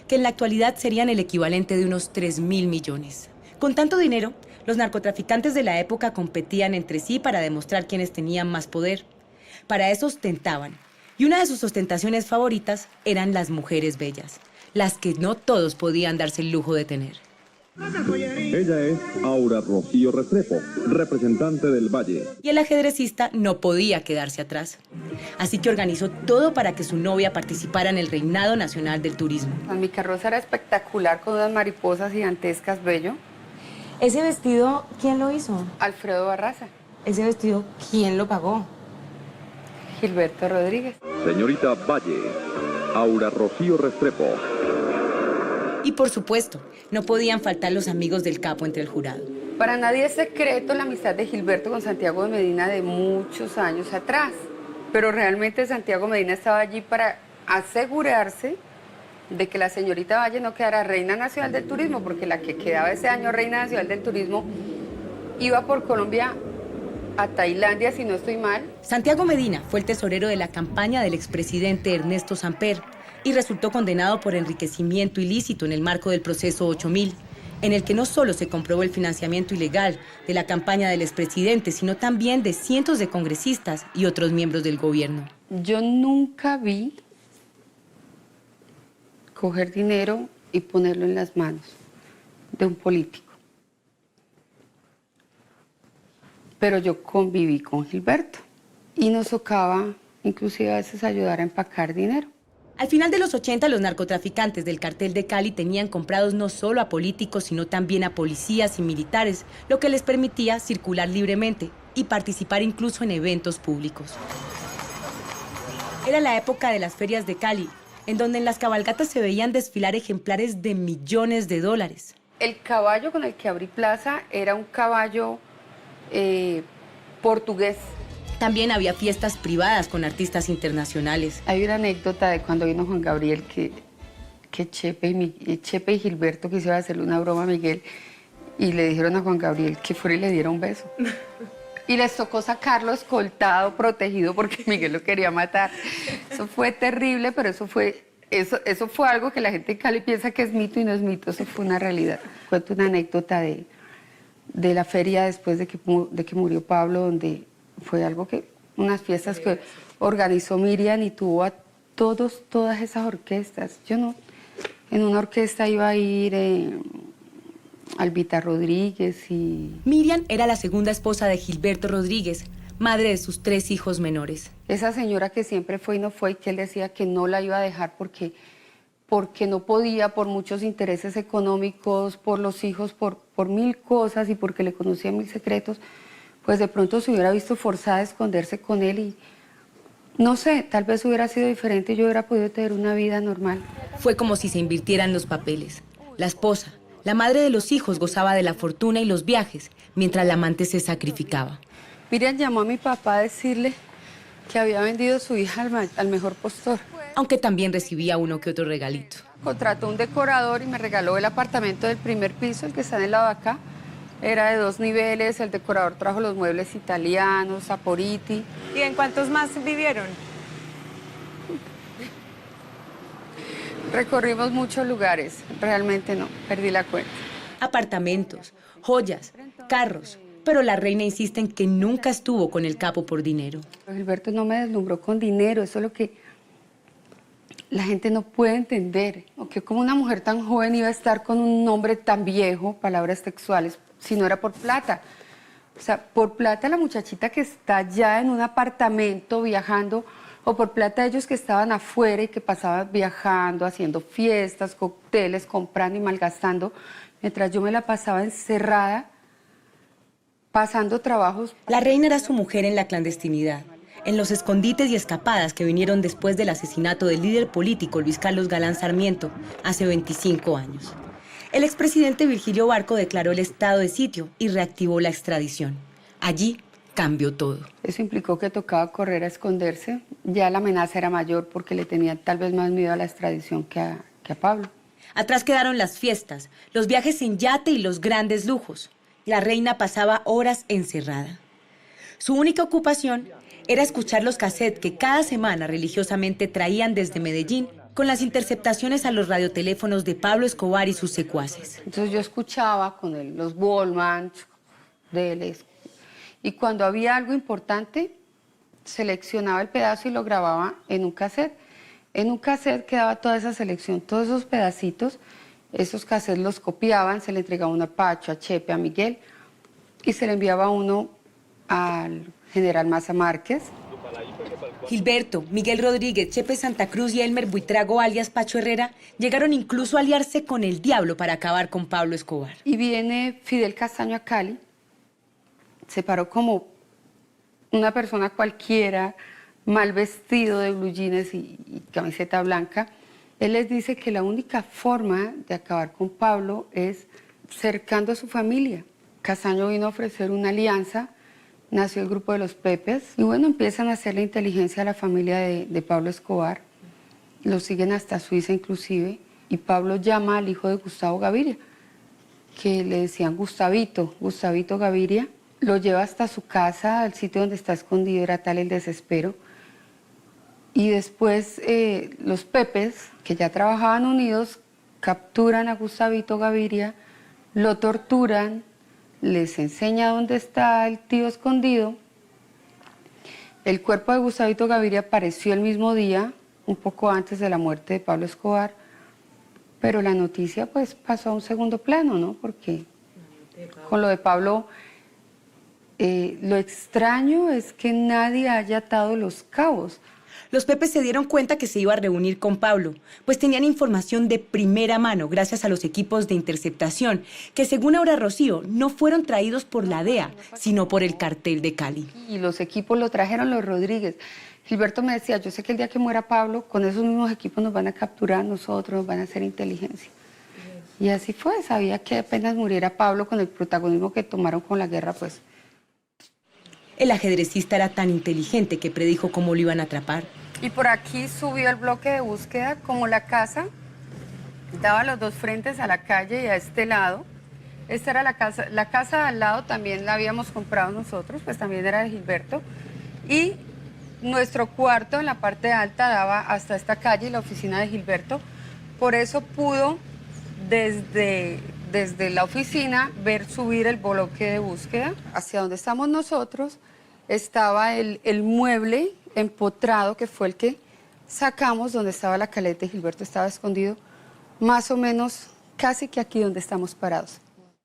Speaker 9: que en la actualidad serían el equivalente de unos 3.000 millones. Con tanto dinero, los narcotraficantes de la época competían entre sí para demostrar quiénes tenían más poder. Para eso ostentaban, y una de sus ostentaciones favoritas eran las mujeres bellas, las que no todos podían darse el lujo de tener.
Speaker 11: Ella es Aura Rocío Restrepo, representante del Valle.
Speaker 9: Y el ajedrecista no podía quedarse atrás. Así que organizó todo para que su novia participara en el reinado nacional del turismo.
Speaker 8: Mi carroza era espectacular, con unas mariposas gigantescas, bello.
Speaker 10: ¿Ese vestido quién lo hizo?
Speaker 8: Alfredo Barraza.
Speaker 10: ¿Ese vestido quién lo pagó?
Speaker 8: Gilberto Rodríguez.
Speaker 11: Señorita Valle, Aura Rocío Restrepo.
Speaker 9: Y por supuesto, no podían faltar los amigos del capo entre el jurado.
Speaker 8: Para nadie es secreto la amistad de Gilberto con Santiago de Medina de muchos años atrás. Pero realmente Santiago Medina estaba allí para asegurarse de que la señorita Valle no quedara reina nacional del turismo, porque la que quedaba ese año reina nacional del turismo iba por Colombia a Tailandia, si no estoy mal.
Speaker 9: Santiago Medina fue el tesorero de la campaña del expresidente Ernesto Samper y resultó condenado por enriquecimiento ilícito en el marco del proceso 8000, en el que no solo se comprobó el financiamiento ilegal de la campaña del expresidente, sino también de cientos de congresistas y otros miembros del gobierno.
Speaker 8: Yo nunca vi coger dinero y ponerlo en las manos de un político. Pero yo conviví con Gilberto y nos tocaba inclusive a veces ayudar a empacar dinero.
Speaker 9: Al final de los 80, los narcotraficantes del cartel de Cali tenían comprados no solo a políticos, sino también a policías y militares, lo que les permitía circular libremente y participar incluso en eventos públicos. Era la época de las ferias de Cali, en donde en las cabalgatas se veían desfilar ejemplares de millones de dólares.
Speaker 8: El caballo con el que abrí plaza era un caballo portugués.
Speaker 9: También había fiestas privadas con artistas internacionales.
Speaker 8: Hay una anécdota de cuando vino Juan Gabriel que Chepe y Gilberto quisieron hacerle una broma a Miguel y le dijeron a Juan Gabriel que fuera y le diera un beso. Y les tocó sacarlo escoltado, protegido, porque Miguel lo quería matar. Eso fue terrible, pero eso fue algo que la gente en Cali piensa que es mito y no es mito, eso fue una realidad. Cuento una anécdota de la feria después de que murió Pablo, donde fue algo unas fiestas que organizó Miriam y tuvo a todas esas orquestas. Yo no, en una orquesta iba a ir Albita Rodríguez y...
Speaker 9: Miriam era la segunda esposa de Gilberto Rodríguez, madre de sus 3 hijos menores.
Speaker 8: Esa señora que siempre fue y no fue, y que él decía que no la iba a dejar porque no podía, por muchos intereses económicos, por los hijos, por 1000 cosas y porque le conocía 1000 secretos, pues de pronto se hubiera visto forzada a esconderse con él y no sé, tal vez hubiera sido diferente y yo hubiera podido tener una vida normal.
Speaker 9: Fue como si se invirtieran los papeles. La esposa, la madre de los hijos, gozaba de la fortuna y los viajes, mientras la amante se sacrificaba.
Speaker 8: Miriam llamó a mi papá a decirle que había vendido su hija al mejor postor.
Speaker 9: Aunque también recibía uno que otro regalito.
Speaker 8: Contrató un decorador y me regaló el apartamento del primer piso, el que está en el lado de acá. Era de 2 niveles, el decorador trajo los muebles italianos, Saporiti.
Speaker 10: ¿Y en cuántos más vivieron?
Speaker 8: Recorrimos muchos lugares, realmente no, perdí la cuenta.
Speaker 9: Apartamentos, joyas, carros, pero la reina insiste en que nunca estuvo con el capo por dinero.
Speaker 8: Gilberto no me deslumbró con dinero, eso es lo que la gente no puede entender. Que como una mujer tan joven iba a estar con un hombre tan viejo, palabras textuales, si no era por plata. O sea, por plata la muchachita que está ya en un apartamento viajando, o por plata ellos que estaban afuera y que pasaban viajando, haciendo fiestas, cócteles, comprando y malgastando, mientras yo me la pasaba encerrada, pasando trabajos.
Speaker 9: La reina era su mujer en la clandestinidad, en los escondites y escapadas que vinieron después del asesinato del líder político Luis Carlos Galán Sarmiento hace 25 años. El expresidente Virgilio Barco declaró el estado de sitio y reactivó la extradición. Allí cambió todo.
Speaker 8: Eso implicó que tocaba correr a esconderse. Ya la amenaza era mayor porque le tenía tal vez más miedo a la extradición que a Pablo.
Speaker 9: Atrás quedaron las fiestas, los viajes en yate y los grandes lujos. La reina pasaba horas encerrada. Su única ocupación era escuchar los cassettes que cada semana religiosamente traían desde Medellín con las interceptaciones a los radioteléfonos de Pablo Escobar y sus secuaces.
Speaker 8: Entonces yo escuchaba con él los Wallman de él, y cuando había algo importante, seleccionaba el pedazo y lo grababa en un cassette. En un cassette quedaba toda esa selección, todos esos pedacitos, esos cassettes los copiaban, se le entregaba uno a Pacho, a Chepe, a Miguel, y se le enviaba uno al general Maza Márquez.
Speaker 9: Gilberto, Miguel Rodríguez, Chepe Santa Cruz y Elmer Buitrago, alias Pacho Herrera, llegaron incluso a aliarse con el diablo para acabar con Pablo Escobar.
Speaker 8: Y viene Fidel Castaño a Cali, se paró como una persona cualquiera, mal vestido de blue jeans y camiseta blanca. Él les dice que la única forma de acabar con Pablo es cercando a su familia. Castaño vino a ofrecer una alianza. Nació el grupo de los Pepes y bueno, empiezan a hacer la inteligencia a la familia de Pablo Escobar, lo siguen hasta Suiza inclusive, y Pablo llama al hijo de Gustavo Gaviria, que le decían Gustavito Gaviria, lo lleva hasta su casa, al sitio donde está escondido, era tal el desespero, y después los Pepes, que ya trabajaban unidos, capturan a Gustavito Gaviria, lo torturan, les enseña dónde está el tío escondido. El cuerpo de Gustavito Gaviria apareció el mismo día, un poco antes de la muerte de Pablo Escobar, pero la noticia pues pasó a un segundo plano, ¿no? Porque con lo de Pablo, lo extraño es que nadie haya atado los cabos.
Speaker 9: Los Pepes se dieron cuenta que se iba a reunir con Pablo, pues tenían información de primera mano gracias a los equipos de interceptación, que según Aura Rocío no fueron traídos por la DEA, sino por el cartel de Cali.
Speaker 8: Y los equipos lo trajeron los Rodríguez. Gilberto me decía, yo sé que el día que muera Pablo, con esos mismos equipos nos van a capturar a nosotros, nos van a hacer inteligencia. Y así fue, sabía que apenas muriera Pablo con el protagonismo que tomaron con la guerra, pues.
Speaker 9: El ajedrecista era tan inteligente que predijo cómo lo iban a atrapar.
Speaker 8: Y por aquí subió el bloque de búsqueda, como la casa daba los dos frentes a la calle y a este lado. Esta era la casa de al lado también la habíamos comprado nosotros, pues también era de Gilberto. Y nuestro cuarto en la parte alta daba hasta esta calle y la oficina de Gilberto. Por eso pudo desde la oficina ver subir el bloque de búsqueda. Hacia donde estamos nosotros estaba el mueble empotrado, que fue el que sacamos donde estaba la caleta y Gilberto estaba escondido, más o menos casi que aquí donde estamos parados.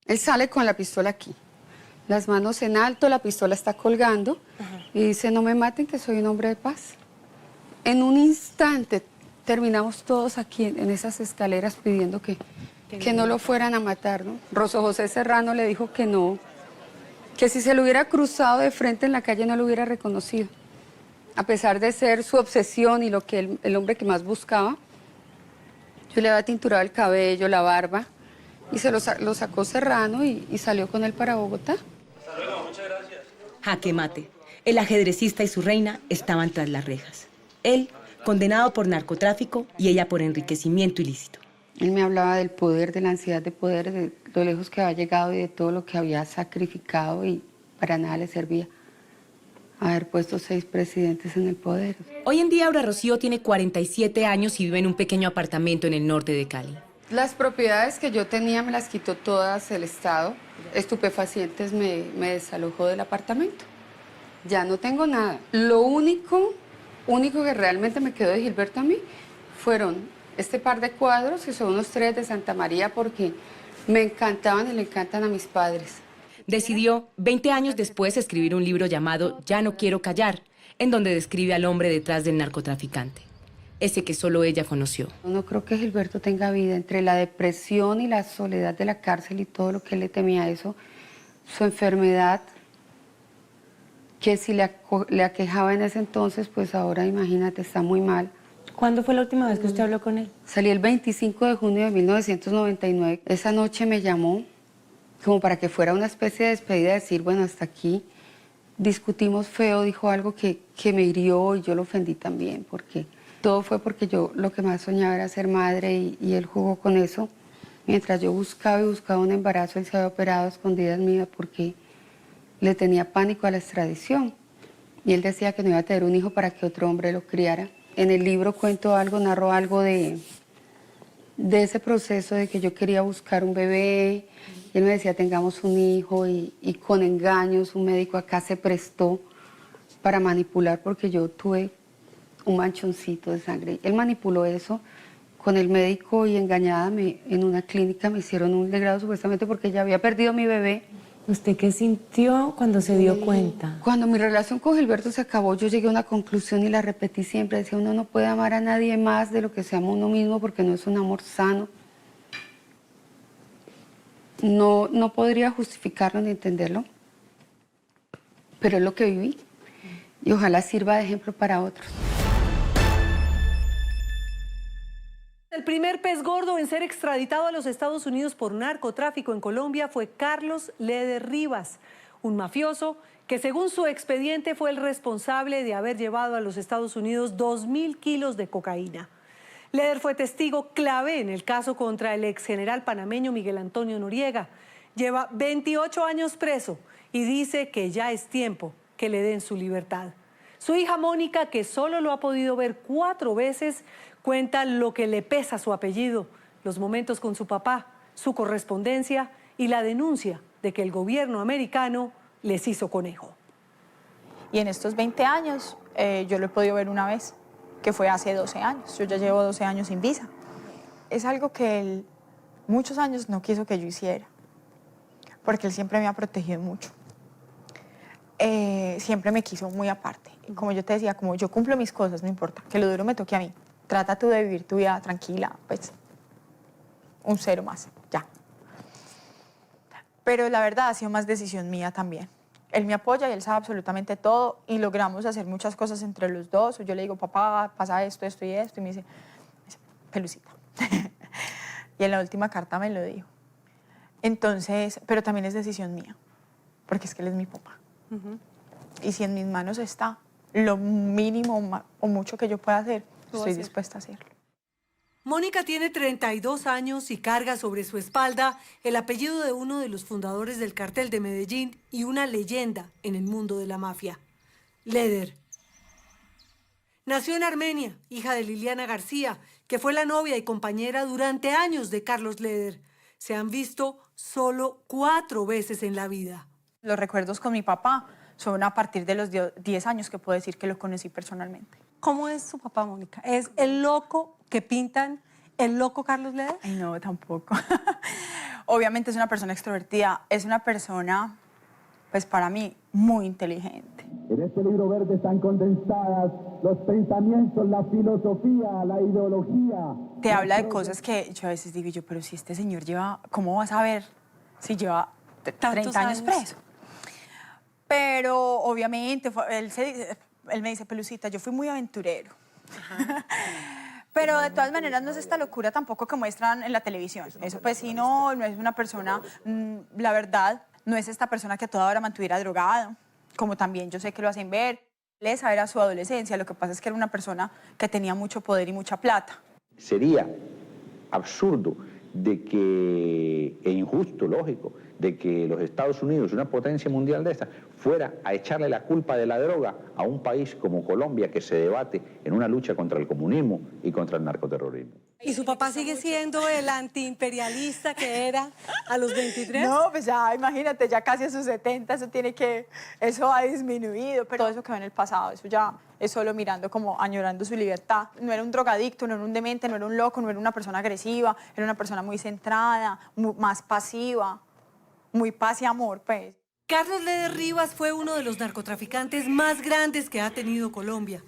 Speaker 8: Él sale con la pistola aquí, las manos en alto, la pistola está colgando y dice, no me maten que soy un hombre de paz. En un instante terminamos todos aquí en esas escaleras pidiendo que no lo fueran a matar, ¿no? Rosso José Serrano le dijo que no, que si se lo hubiera cruzado de frente en la calle no lo hubiera reconocido. A pesar de ser su obsesión y lo que el hombre que más buscaba, yo le había tinturado el cabello, la barba, y se lo sacó Serrano y salió con él para Bogotá.
Speaker 11: Hasta luego, muchas gracias.
Speaker 9: Jaque mate. El ajedrecista y su reina estaban tras las rejas. Él, condenado por narcotráfico, y ella por enriquecimiento ilícito.
Speaker 8: Él me hablaba del poder, de la ansiedad de poder, de lo lejos que había llegado y de todo lo que había sacrificado y para nada le servía haber puesto 6 presidentes en el poder.
Speaker 9: Hoy en día Aura Rocío tiene 47 años y vive en un pequeño apartamento en el norte de Cali.
Speaker 8: Las propiedades que yo tenía me las quitó todas el Estado. Estupefacientes me desalojó del apartamento. Ya no tengo nada. Lo único que realmente me quedó de Gilberto a mí fueron este par de cuadros, que son unos 3 de Santa María, porque me encantaban y le encantan a mis padres.
Speaker 9: decidió, 20 años después, escribir un libro llamado Ya no quiero callar, en donde describe al hombre detrás del narcotraficante, ese que solo ella conoció.
Speaker 8: No creo que Gilberto tenga vida. Entre la depresión y la soledad de la cárcel y todo lo que él le temía a eso, su enfermedad, que si le aquejaba en ese entonces, pues ahora imagínate, está muy mal.
Speaker 10: ¿Cuándo fue la última vez que usted habló con él?
Speaker 8: Salí el 25 de junio de 1999. Esa noche me llamó como para que fuera una especie de despedida, decir, bueno, hasta aquí. Discutimos feo, dijo algo que me hirió y yo lo ofendí también, porque todo fue porque yo lo que más soñaba era ser madre y él jugó con eso. Mientras yo buscaba y buscaba un embarazo, él se había operado a escondidas mías porque le tenía pánico a la extradición. Y él decía que no iba a tener un hijo para que otro hombre lo criara. En el libro cuento algo, narro algo de ese proceso de que yo quería buscar un bebé. Y él me decía, tengamos un hijo, y con engaños un médico acá se prestó para manipular porque yo tuve un manchoncito de sangre. Él manipuló eso con el médico y engañada en una clínica me hicieron un degrado supuestamente porque ya había perdido mi bebé.
Speaker 10: ¿Usted qué sintió cuando se dio cuenta?
Speaker 8: Cuando mi relación con Gilberto se acabó, yo llegué a una conclusión y la repetí siempre. Decía, uno no puede amar a nadie más de lo que se ama uno mismo porque no es un amor sano. No podría justificarlo ni entenderlo, pero es lo que viví y ojalá sirva de ejemplo para otros.
Speaker 2: El primer pez gordo en ser extraditado a los Estados Unidos por narcotráfico en Colombia fue Carlos Leder Rivas, un mafioso que según su expediente fue el responsable de haber llevado a los Estados Unidos 2.000 kilos de cocaína. Leder fue testigo clave en el caso contra el exgeneral panameño Miguel Antonio Noriega. Lleva 28 años preso y dice que ya es tiempo que le den su libertad. Su hija Mónica, que solo lo ha podido ver 4 veces, cuenta lo que le pesa su apellido, los momentos con su papá, su correspondencia y la denuncia de que el gobierno americano les hizo conejo.
Speaker 12: Y en estos 20 años yo lo he podido ver una vez, que fue hace 12 años. Yo ya llevo 12 años sin visa. Es algo que él muchos años no quiso que yo hiciera, porque él siempre me ha protegido mucho. Siempre me quiso muy aparte. Como yo te decía, como yo cumplo mis cosas, no importa, que lo duro me toque a mí. Trata tú de vivir tu vida tranquila, pues un cero más, ya. Pero la verdad ha sido más decisión mía también. Él me apoya y él sabe absolutamente todo y logramos hacer muchas cosas entre los dos. Yo le digo, papá, pasa esto, esto y esto, y me dice Pelucita. Y en la última carta me lo dijo. Entonces, pero también es decisión mía, porque es que él es mi papá. Y si en mis manos está lo mínimo o mucho que yo pueda hacer, estoy dispuesta a hacerlo.
Speaker 2: Mónica tiene 32 años y carga sobre su espalda el apellido de uno de los fundadores del cartel de Medellín y una leyenda en el mundo de la mafia, Leder. Nació en Armenia, hija de Liliana García, que fue la novia y compañera durante años de Carlos Leder. Se han visto solo 4 veces en la vida.
Speaker 12: Los recuerdos con mi papá son a partir de los 10 años que puedo decir que lo conocí personalmente.
Speaker 2: ¿Cómo es su papá, Mónica? ¿Es el loco que pintan, el loco Carlos Leder?
Speaker 12: Ay, no, tampoco. Obviamente es una persona extrovertida, es una persona, pues para mí, muy inteligente.
Speaker 13: En este libro verde están condensadas los pensamientos, la filosofía, la ideología.
Speaker 12: Te habla de cosas que yo a veces digo, pero si este señor lleva, ¿cómo vas a ver si lleva 30 años preso? Pero obviamente él me dice, Pelucita, yo fui muy aventurero. Pero de todas maneras no es esta locura tampoco que muestran en la televisión. Eso pues sí, no es una persona, la verdad, no es esta persona que a toda hora mantuviera drogado, como también yo sé que lo hacen ver. Esa era su adolescencia, lo que pasa es que era una persona que tenía mucho poder y mucha plata.
Speaker 14: Sería absurdo e injusto, lógico, de que los Estados Unidos, una potencia mundial de esta, fuera a echarle la culpa de la droga a un país como Colombia que se debate en una lucha contra el comunismo y contra el narcoterrorismo.
Speaker 2: ¿Y su papá sigue siendo el antiimperialista que era a los 23?
Speaker 12: No, pues ya, imagínate, ya casi a sus 70, eso ha disminuido, pero todo eso quedó en el pasado, eso ya es solo mirando como añorando su libertad. No era un drogadicto, no era un demente, no era un loco, no era una persona agresiva, era una persona muy centrada, más pasiva. muy paz y amor, pues.
Speaker 2: Carlos Leder Rivas fue uno de los narcotraficantes más grandes que ha tenido Colombia.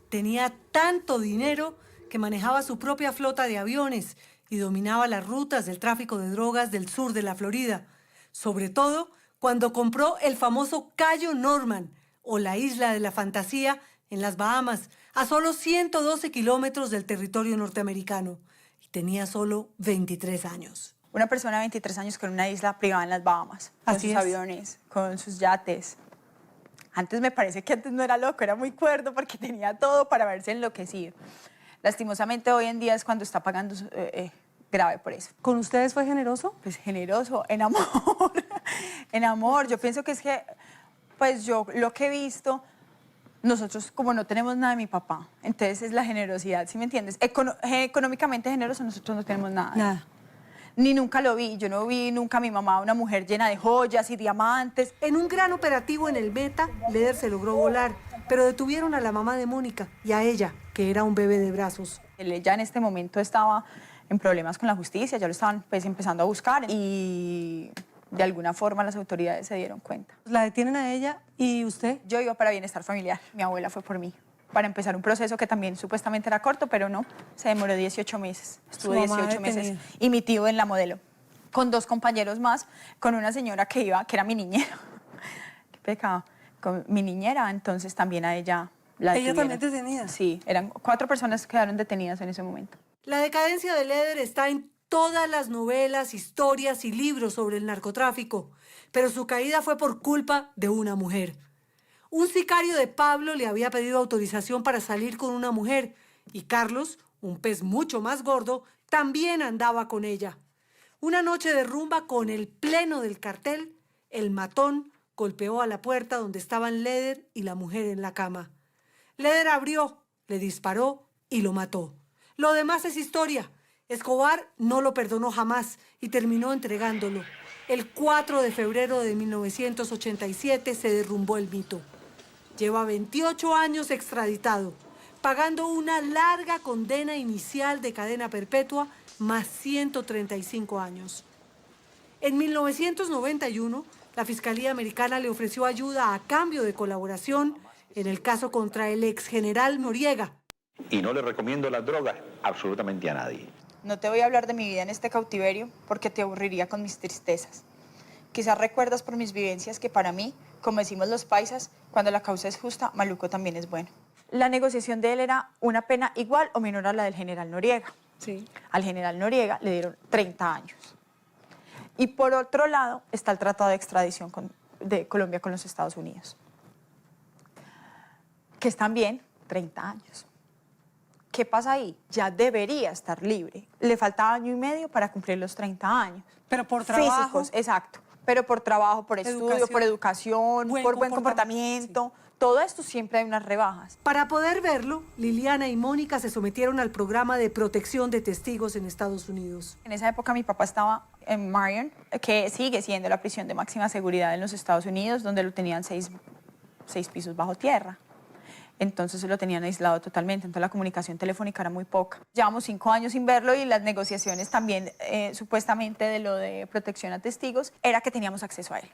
Speaker 2: Tenía tanto dinero que manejaba su propia flota de aviones y dominaba las rutas del tráfico de drogas del sur de la Florida, sobre todo cuando compró el famoso Cayo Norman, o la Isla de la Fantasía, en las Bahamas, a solo 112 kilómetros del territorio norteamericano. Y tenía solo 23 años.
Speaker 12: Una persona de 23 años con una isla privada en las Bahamas, con sus aviones, con sus yates. Antes me parece que antes no era loco, era muy cuerdo porque tenía todo para haberse enloquecido. Lastimosamente hoy en día es cuando está pagando grave por eso.
Speaker 2: ¿Con ustedes fue generoso?
Speaker 12: Pues generoso, en amor, en amor. Yo pienso que es que, pues yo lo que he visto, nosotros como no tenemos nada de mi papá, entonces es la generosidad, ¿sí me entiendes? Económicamente generoso nosotros no tenemos nada.
Speaker 2: Nada.
Speaker 12: Ni nunca lo vi, yo no vi nunca a mi mamá una mujer llena de joyas y diamantes.
Speaker 2: En un gran operativo en el Meta, Leder se logró volar, pero detuvieron a la mamá de Mónica y a ella, que era un bebé de brazos.
Speaker 12: Él ya en este momento estaba en problemas con la justicia, ya lo estaban pues empezando a buscar y de alguna forma las autoridades se dieron cuenta.
Speaker 2: ¿La detienen a ella y usted?
Speaker 12: Yo iba para bienestar familiar, mi abuela fue por mí, para empezar un proceso que también supuestamente era corto, pero no, se demoró 18 meses, estuvo 18 meses y mi tío en la modelo, con 2 compañeros más, con una señora que era mi niñera, qué pecado, con mi niñera, entonces también a ella la detuvieron.
Speaker 2: ¿Ella también detenida?
Speaker 12: Sí, eran 4 personas que quedaron detenidas en ese momento.
Speaker 2: La decadencia de Leder está en todas las novelas, historias y libros sobre el narcotráfico, pero su caída fue por culpa de una mujer. Un sicario de Pablo le había pedido autorización para salir con una mujer y Carlos, un pez mucho más gordo, también andaba con ella. Una noche de rumba con el pleno del cartel, el matón golpeó a la puerta donde estaban Leder y la mujer en la cama. Leder abrió, le disparó y lo mató. Lo demás es historia. Escobar no lo perdonó jamás y terminó entregándolo. El 4 de febrero de 1987 se derrumbó el mito. Lleva 28 años extraditado, pagando una larga condena inicial de cadena perpetua más 135 años. En 1991, la Fiscalía Americana le ofreció ayuda a cambio de colaboración en el caso contra el exgeneral Noriega.
Speaker 14: Y no le recomiendo las drogas absolutamente a nadie.
Speaker 12: No te voy a hablar de mi vida en este cautiverio porque te aburriría con mis tristezas. Quizás recuerdas por mis vivencias que para mí, como decimos los paisas, cuando la causa es justa, maluco también es bueno. La negociación de él era una pena igual o menor a la del general Noriega.
Speaker 2: Sí.
Speaker 12: Al general Noriega le dieron 30 años. Y por otro lado está el tratado de extradición de Colombia con los Estados Unidos, que es también 30 años. ¿Qué pasa ahí? Ya debería estar libre. Le falta año y medio para cumplir los 30 años.
Speaker 2: Pero por trabajo.
Speaker 12: Físicos, exacto. Pero por trabajo, por estudio, por educación, por buen comportamiento. Sí. Todo esto siempre hay unas rebajas.
Speaker 2: Para poder verlo, Liliana y Mónica se sometieron al programa de protección de testigos en Estados Unidos.
Speaker 12: En esa época mi papá estaba en Marion, que sigue siendo la prisión de máxima seguridad en los Estados Unidos, donde lo tenían 6 pisos bajo tierra. Entonces lo tenían aislado totalmente, entonces la comunicación telefónica era muy poca. Llevamos 5 años sin verlo y las negociaciones también, supuestamente de lo de protección a testigos, era que teníamos acceso a él.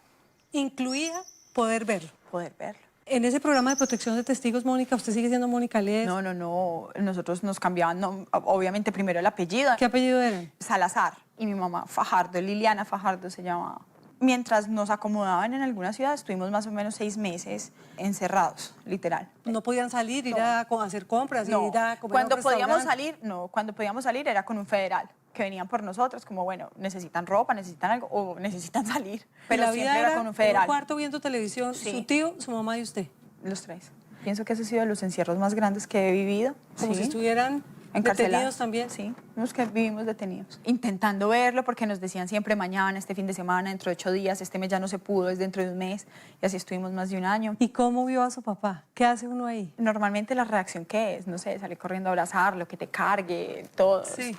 Speaker 2: ¿Incluía poder verlo?
Speaker 12: Poder verlo.
Speaker 2: En ese programa de protección de testigos, Mónica, ¿usted sigue siendo Mónica Leder?
Speaker 12: No, nosotros nos cambiaban, obviamente primero el apellido.
Speaker 2: ¿Qué apellido eran?
Speaker 12: Salazar, y mi mamá Fajardo, Liliana Fajardo se llamaba. Mientras nos acomodaban en alguna ciudad, estuvimos más o menos 6 meses encerrados, literal.
Speaker 2: ¿No podían salir, ir a hacer compras, ir a comer
Speaker 12: cuando
Speaker 2: a un
Speaker 12: podíamos
Speaker 2: restaurante?
Speaker 12: cuando podíamos salir era con un federal, que venían por nosotros, como bueno, necesitan ropa, necesitan algo, o necesitan salir. Pero
Speaker 2: la
Speaker 12: siempre
Speaker 2: vida
Speaker 12: era con un federal.
Speaker 2: En un cuarto viendo televisión,
Speaker 12: Sí.
Speaker 2: Su tío, su mamá y usted.
Speaker 12: Los 3. Pienso que ese ha sido de los encierros más grandes que he vivido.
Speaker 2: Como
Speaker 12: Sí.
Speaker 2: si estuvieran
Speaker 12: Encarcelados
Speaker 2: detenidos también.
Speaker 12: Sí, los que vivimos detenidos. Intentando verlo porque nos decían siempre mañana, este fin de semana, dentro de 8 días, este mes ya no se pudo, es dentro de un mes. Y así estuvimos más de un año.
Speaker 2: ¿Y cómo vio a su papá? ¿Qué hace uno ahí?
Speaker 12: Normalmente la reacción que es, no sé, salir corriendo a abrazarlo, que te cargue, todo.
Speaker 2: Sí.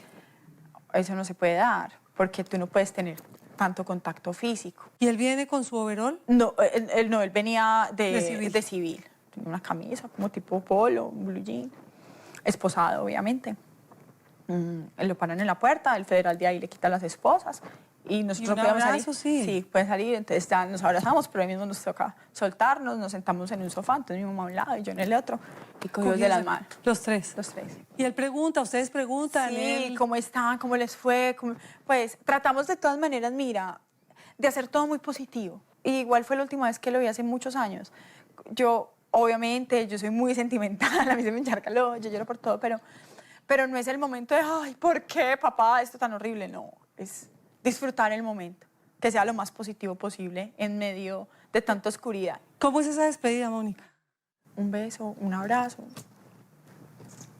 Speaker 12: Eso no se puede dar porque tú no puedes tener tanto contacto físico.
Speaker 2: ¿Y él viene con su overol?
Speaker 12: No, él venía
Speaker 2: De civil.
Speaker 12: Tenía una camisa como tipo polo, un blue jean. Esposado, obviamente. Lo paran en la puerta, el federal de ahí le quita las esposas y nosotros no podíamos salir. Sí, pueden salir, entonces ya nos abrazamos, pero ahí mismo nos toca soltarnos, nos sentamos en un sofá, entonces mi mamá a un lado y yo en el otro, y cogidos de las manos.
Speaker 2: Los tres.
Speaker 12: Los tres.
Speaker 2: Y él pregunta, ustedes preguntan.
Speaker 12: Sí, ¿cómo están? ¿Cómo les fue? Pues tratamos de todas maneras, mira, de hacer todo muy positivo. Y igual fue la última vez que lo vi hace muchos años. Yo, obviamente, yo soy muy sentimental, a mí se me encharca el ojo, yo lloro por todo, pero no es el momento de, ay, ¿por qué, papá, esto tan horrible? No, es disfrutar el momento, que sea lo más positivo posible en medio de tanta oscuridad.
Speaker 2: ¿Cómo es esa despedida, Mónica?
Speaker 12: Un beso, un abrazo.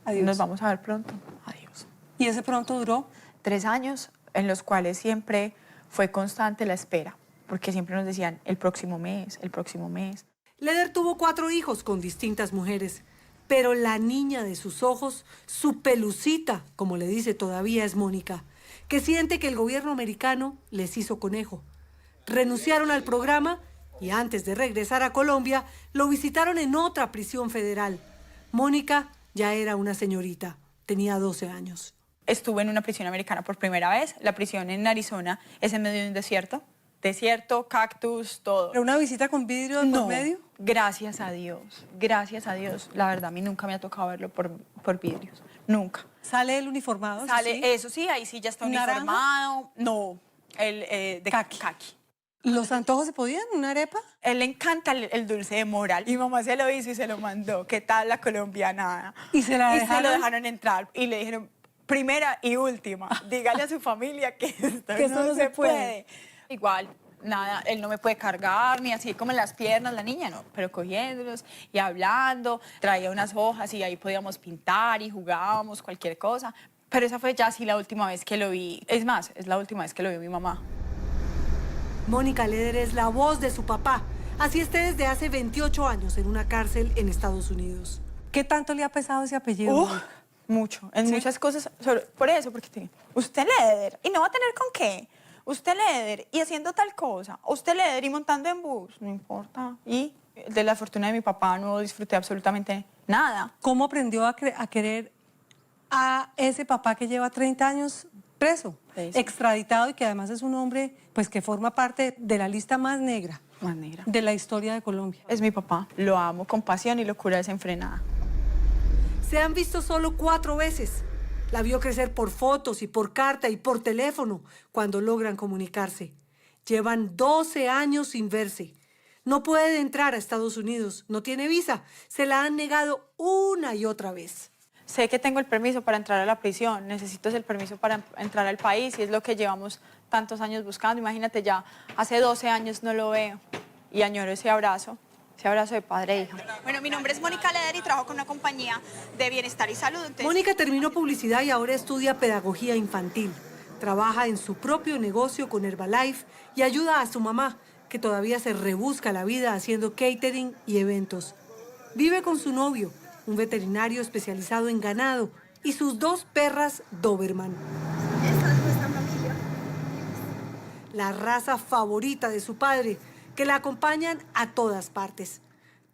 Speaker 12: Adiós. Nos vamos a ver pronto. Adiós.
Speaker 2: ¿Y ese pronto duró?
Speaker 12: 3 años, en los cuales siempre fue constante la espera, porque siempre nos decían el próximo mes, el próximo mes.
Speaker 2: Leder tuvo 4 hijos con distintas mujeres, pero la niña de sus ojos, su pelucita, como le dice todavía, es Mónica, que siente que el gobierno americano les hizo conejo. Renunciaron al programa y antes de regresar a Colombia, lo visitaron en otra prisión federal. Mónica ya era una señorita, tenía 12 años.
Speaker 12: Estuve en una prisión americana por primera vez. La prisión en Arizona es en medio de un desierto. Desierto, cactus, todo.
Speaker 2: ¿Pero una visita con vidrio por medio?
Speaker 12: Gracias a Dios, gracias a Dios. La verdad, a mí nunca me ha tocado verlo por vidrios, nunca.
Speaker 2: ¿Sale el uniformado?
Speaker 12: Sale,
Speaker 2: ¿sí?
Speaker 12: Eso sí, ahí sí ya está uniformado. No, el de kaki.
Speaker 2: ¿Los antojos se podían? ¿Una arepa?
Speaker 12: A él le encanta el dulce de moral. Mi mamá se lo hizo y se lo mandó. ¿Qué tal la colombiana?
Speaker 2: ¿Y se la dejaron?
Speaker 12: Y se lo dejaron entrar. Y le dijeron, primera y última, dígale a su familia que esto
Speaker 2: que
Speaker 12: no se puede. Igual, nada, él no me puede cargar, ni así como en las piernas, la niña no, pero cogiéndolos y hablando, traía unas hojas y ahí podíamos pintar y jugábamos cualquier cosa. Pero esa fue ya así la última vez que lo vi. Es más, es la última vez que lo vio mi mamá.
Speaker 2: Mónica Leder es la voz de su papá. Así está desde hace 28 años en una cárcel en Estados Unidos. ¿Qué tanto le ha pesado ese apellido?
Speaker 12: Mucho, en muchas cosas. Por eso, porque usted Leder, y no va a tener con qué. Usted Leder, y haciendo tal cosa. Usted Leder, y montando en bus. No importa. Y de la fortuna de mi papá no disfruté absolutamente nada.
Speaker 2: ¿Cómo aprendió a querer a ese papá que lleva 30 años preso, extraditado y que además es un hombre pues, que forma parte de la lista más negra de la historia de Colombia?
Speaker 12: Es mi papá. Lo amo con pasión y locura desenfrenada.
Speaker 2: Se han visto solo 4 veces. La vio crecer por fotos y por carta y por teléfono cuando logran comunicarse. Llevan 12 años sin verse. No puede entrar a Estados Unidos, no tiene visa. Se la han negado una y otra vez.
Speaker 12: Sé que tengo el permiso para entrar a la prisión, necesito ese permiso para entrar al país y es lo que llevamos tantos años buscando. Imagínate, ya hace 12 años no lo veo y añoro ese abrazo de padre e hija.
Speaker 15: Bueno, mi nombre es Mónica Leder y trabajo con una compañía de bienestar y salud. Entonces...
Speaker 2: Mónica terminó publicidad y ahora estudia pedagogía infantil. Trabaja en su propio negocio con Herbalife y ayuda a su mamá, que todavía se rebusca la vida haciendo catering y eventos. Vive con su novio, un veterinario especializado en ganado, y sus 2 perras Doberman.
Speaker 15: Esta es nuestra familia.
Speaker 2: La raza favorita de su padre, que la acompañan a todas partes.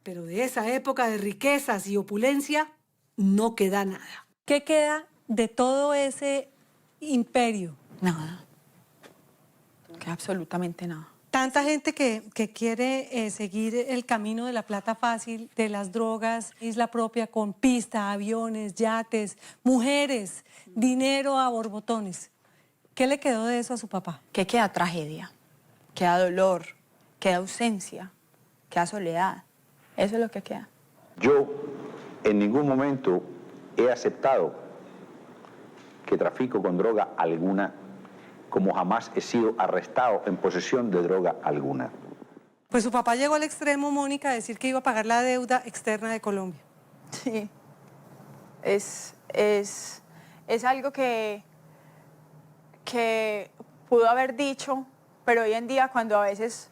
Speaker 2: Pero de esa época de riquezas y opulencia, no queda nada. ¿Qué queda de todo ese imperio?
Speaker 12: Nada. Queda absolutamente nada.
Speaker 2: Tanta gente que quiere seguir el camino de la plata fácil, de las drogas, isla propia con pista, aviones, yates, mujeres, dinero a borbotones. ¿Qué le quedó de eso a su papá?
Speaker 12: Que queda tragedia, queda dolor, queda ausencia, queda soledad. Eso es lo que queda.
Speaker 14: Yo en ningún momento he aceptado que trafico con droga alguna, como jamás he sido arrestado en posesión de droga alguna.
Speaker 2: Pues su papá llegó al extremo, Mónica, a decir que iba a pagar la deuda externa de Colombia.
Speaker 12: Sí, es algo que pudo haber dicho, pero hoy en día cuando a veces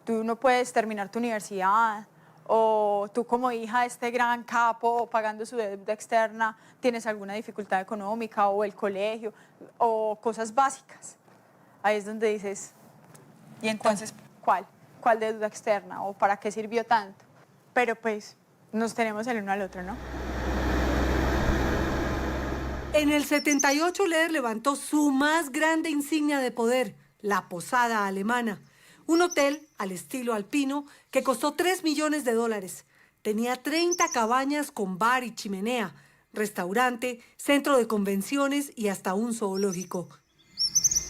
Speaker 12: tú no puedes terminar tu universidad o tú como hija de este gran capo pagando su deuda externa tienes alguna dificultad económica o el colegio o cosas básicas. Ahí es donde dices, ¿y entonces cuál? ¿Cuál deuda externa? ¿O para qué sirvió tanto? Pero pues nos tenemos el uno al otro, ¿no?
Speaker 2: En el 78, Leder levantó su más grande insignia de poder, La Posada Alemana, un hotel al estilo alpino que costó $3 millones. Tenía 30 cabañas con bar y chimenea, restaurante, centro de convenciones y hasta un zoológico.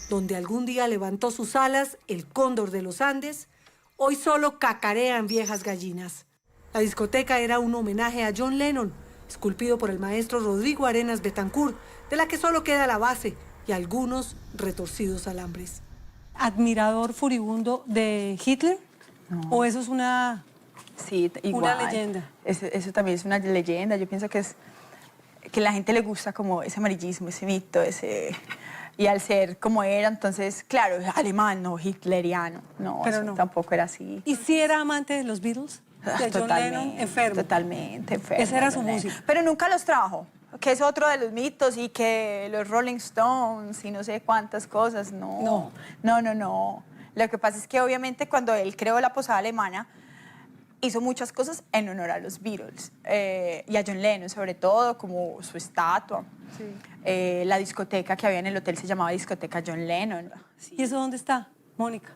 Speaker 2: Donde algún día levantó sus alas el cóndor de los Andes, hoy solo cacarean viejas gallinas. La discoteca era un homenaje a John Lennon, esculpido por el maestro Rodrigo Arenas Betancourt, de la que solo queda la base y algunos retorcidos alambres. ¿Admirador furibundo de Hitler?
Speaker 12: No.
Speaker 2: ¿O eso es una,
Speaker 12: sí, igual.
Speaker 2: una leyenda?
Speaker 12: Eso también es una leyenda. Yo pienso que a la gente le gusta como ese amarillismo, ese mito, y al ser como era, entonces, claro, alemán, no hitleriano. No,
Speaker 2: pero no,
Speaker 12: tampoco era así.
Speaker 2: ¿Y si era amante de los Beatles? De John Lennon, enfermo.
Speaker 12: Totalmente enfermo.
Speaker 2: Esa era su música.
Speaker 12: Pero nunca los trajo, que es otro de los mitos, y que los Rolling Stones y no sé cuántas cosas, no. Lo que pasa es que obviamente cuando él creó la Posada Alemana, hizo muchas cosas en honor a los Beatles y a John Lennon, sobre todo, como su estatua. Sí. La discoteca que había en el hotel se llamaba Discoteca John Lennon.
Speaker 2: Sí. ¿Y eso dónde está, Mónica?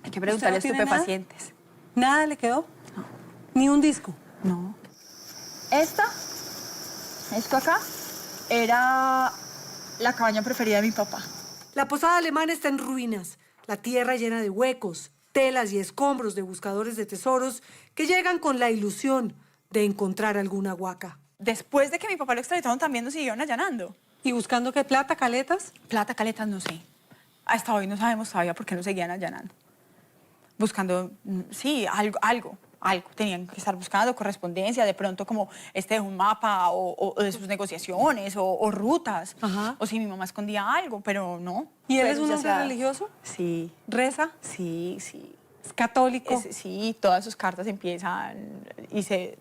Speaker 12: Hay que preguntarle a estupefacientes.
Speaker 2: ¿Nada le quedó?
Speaker 12: No.
Speaker 2: ¿Ni un disco?
Speaker 12: No. Esto acá era la cabaña preferida de mi papá.
Speaker 2: La Posada Alemana está en ruinas, la tierra llena de huecos, telas y escombros de buscadores de tesoros que llegan con la ilusión de encontrar alguna huaca.
Speaker 12: Después de que mi papá lo extraditaron, también nos siguieron allanando.
Speaker 2: ¿Y buscando qué? ¿Plata, caletas?
Speaker 12: Plata, caletas, no sé. Hasta hoy no sabemos todavía por qué nos seguían allanando. Buscando, sí, algo. Tenían que estar buscando correspondencia, de pronto como un mapa o de sus negociaciones o rutas.
Speaker 2: Ajá.
Speaker 12: O si mi mamá escondía algo, pero no.
Speaker 2: ¿Y él es un hombre religioso?
Speaker 12: Sí.
Speaker 2: ¿Reza?
Speaker 12: Sí.
Speaker 2: ¿Es católico?
Speaker 12: Sí, todas sus cartas empiezan, dice,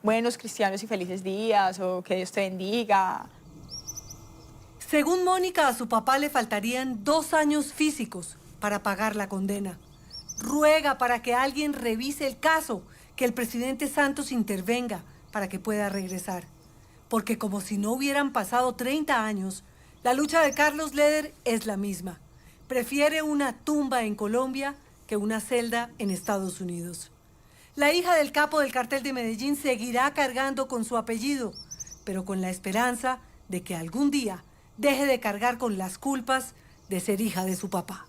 Speaker 12: buenos cristianos y felices días, o que Dios te bendiga.
Speaker 2: Según Mónica, a su papá le faltarían 2 años físicos para pagar la condena. Ruega para que alguien revise el caso, que el presidente Santos intervenga para que pueda regresar. Porque como si no hubieran pasado 30 años, la lucha de Carlos Leder es la misma. Prefiere una tumba en Colombia que una celda en Estados Unidos. La hija del capo del cartel de Medellín seguirá cargando con su apellido, pero con la esperanza de que algún día deje de cargar con las culpas de ser hija de su papá.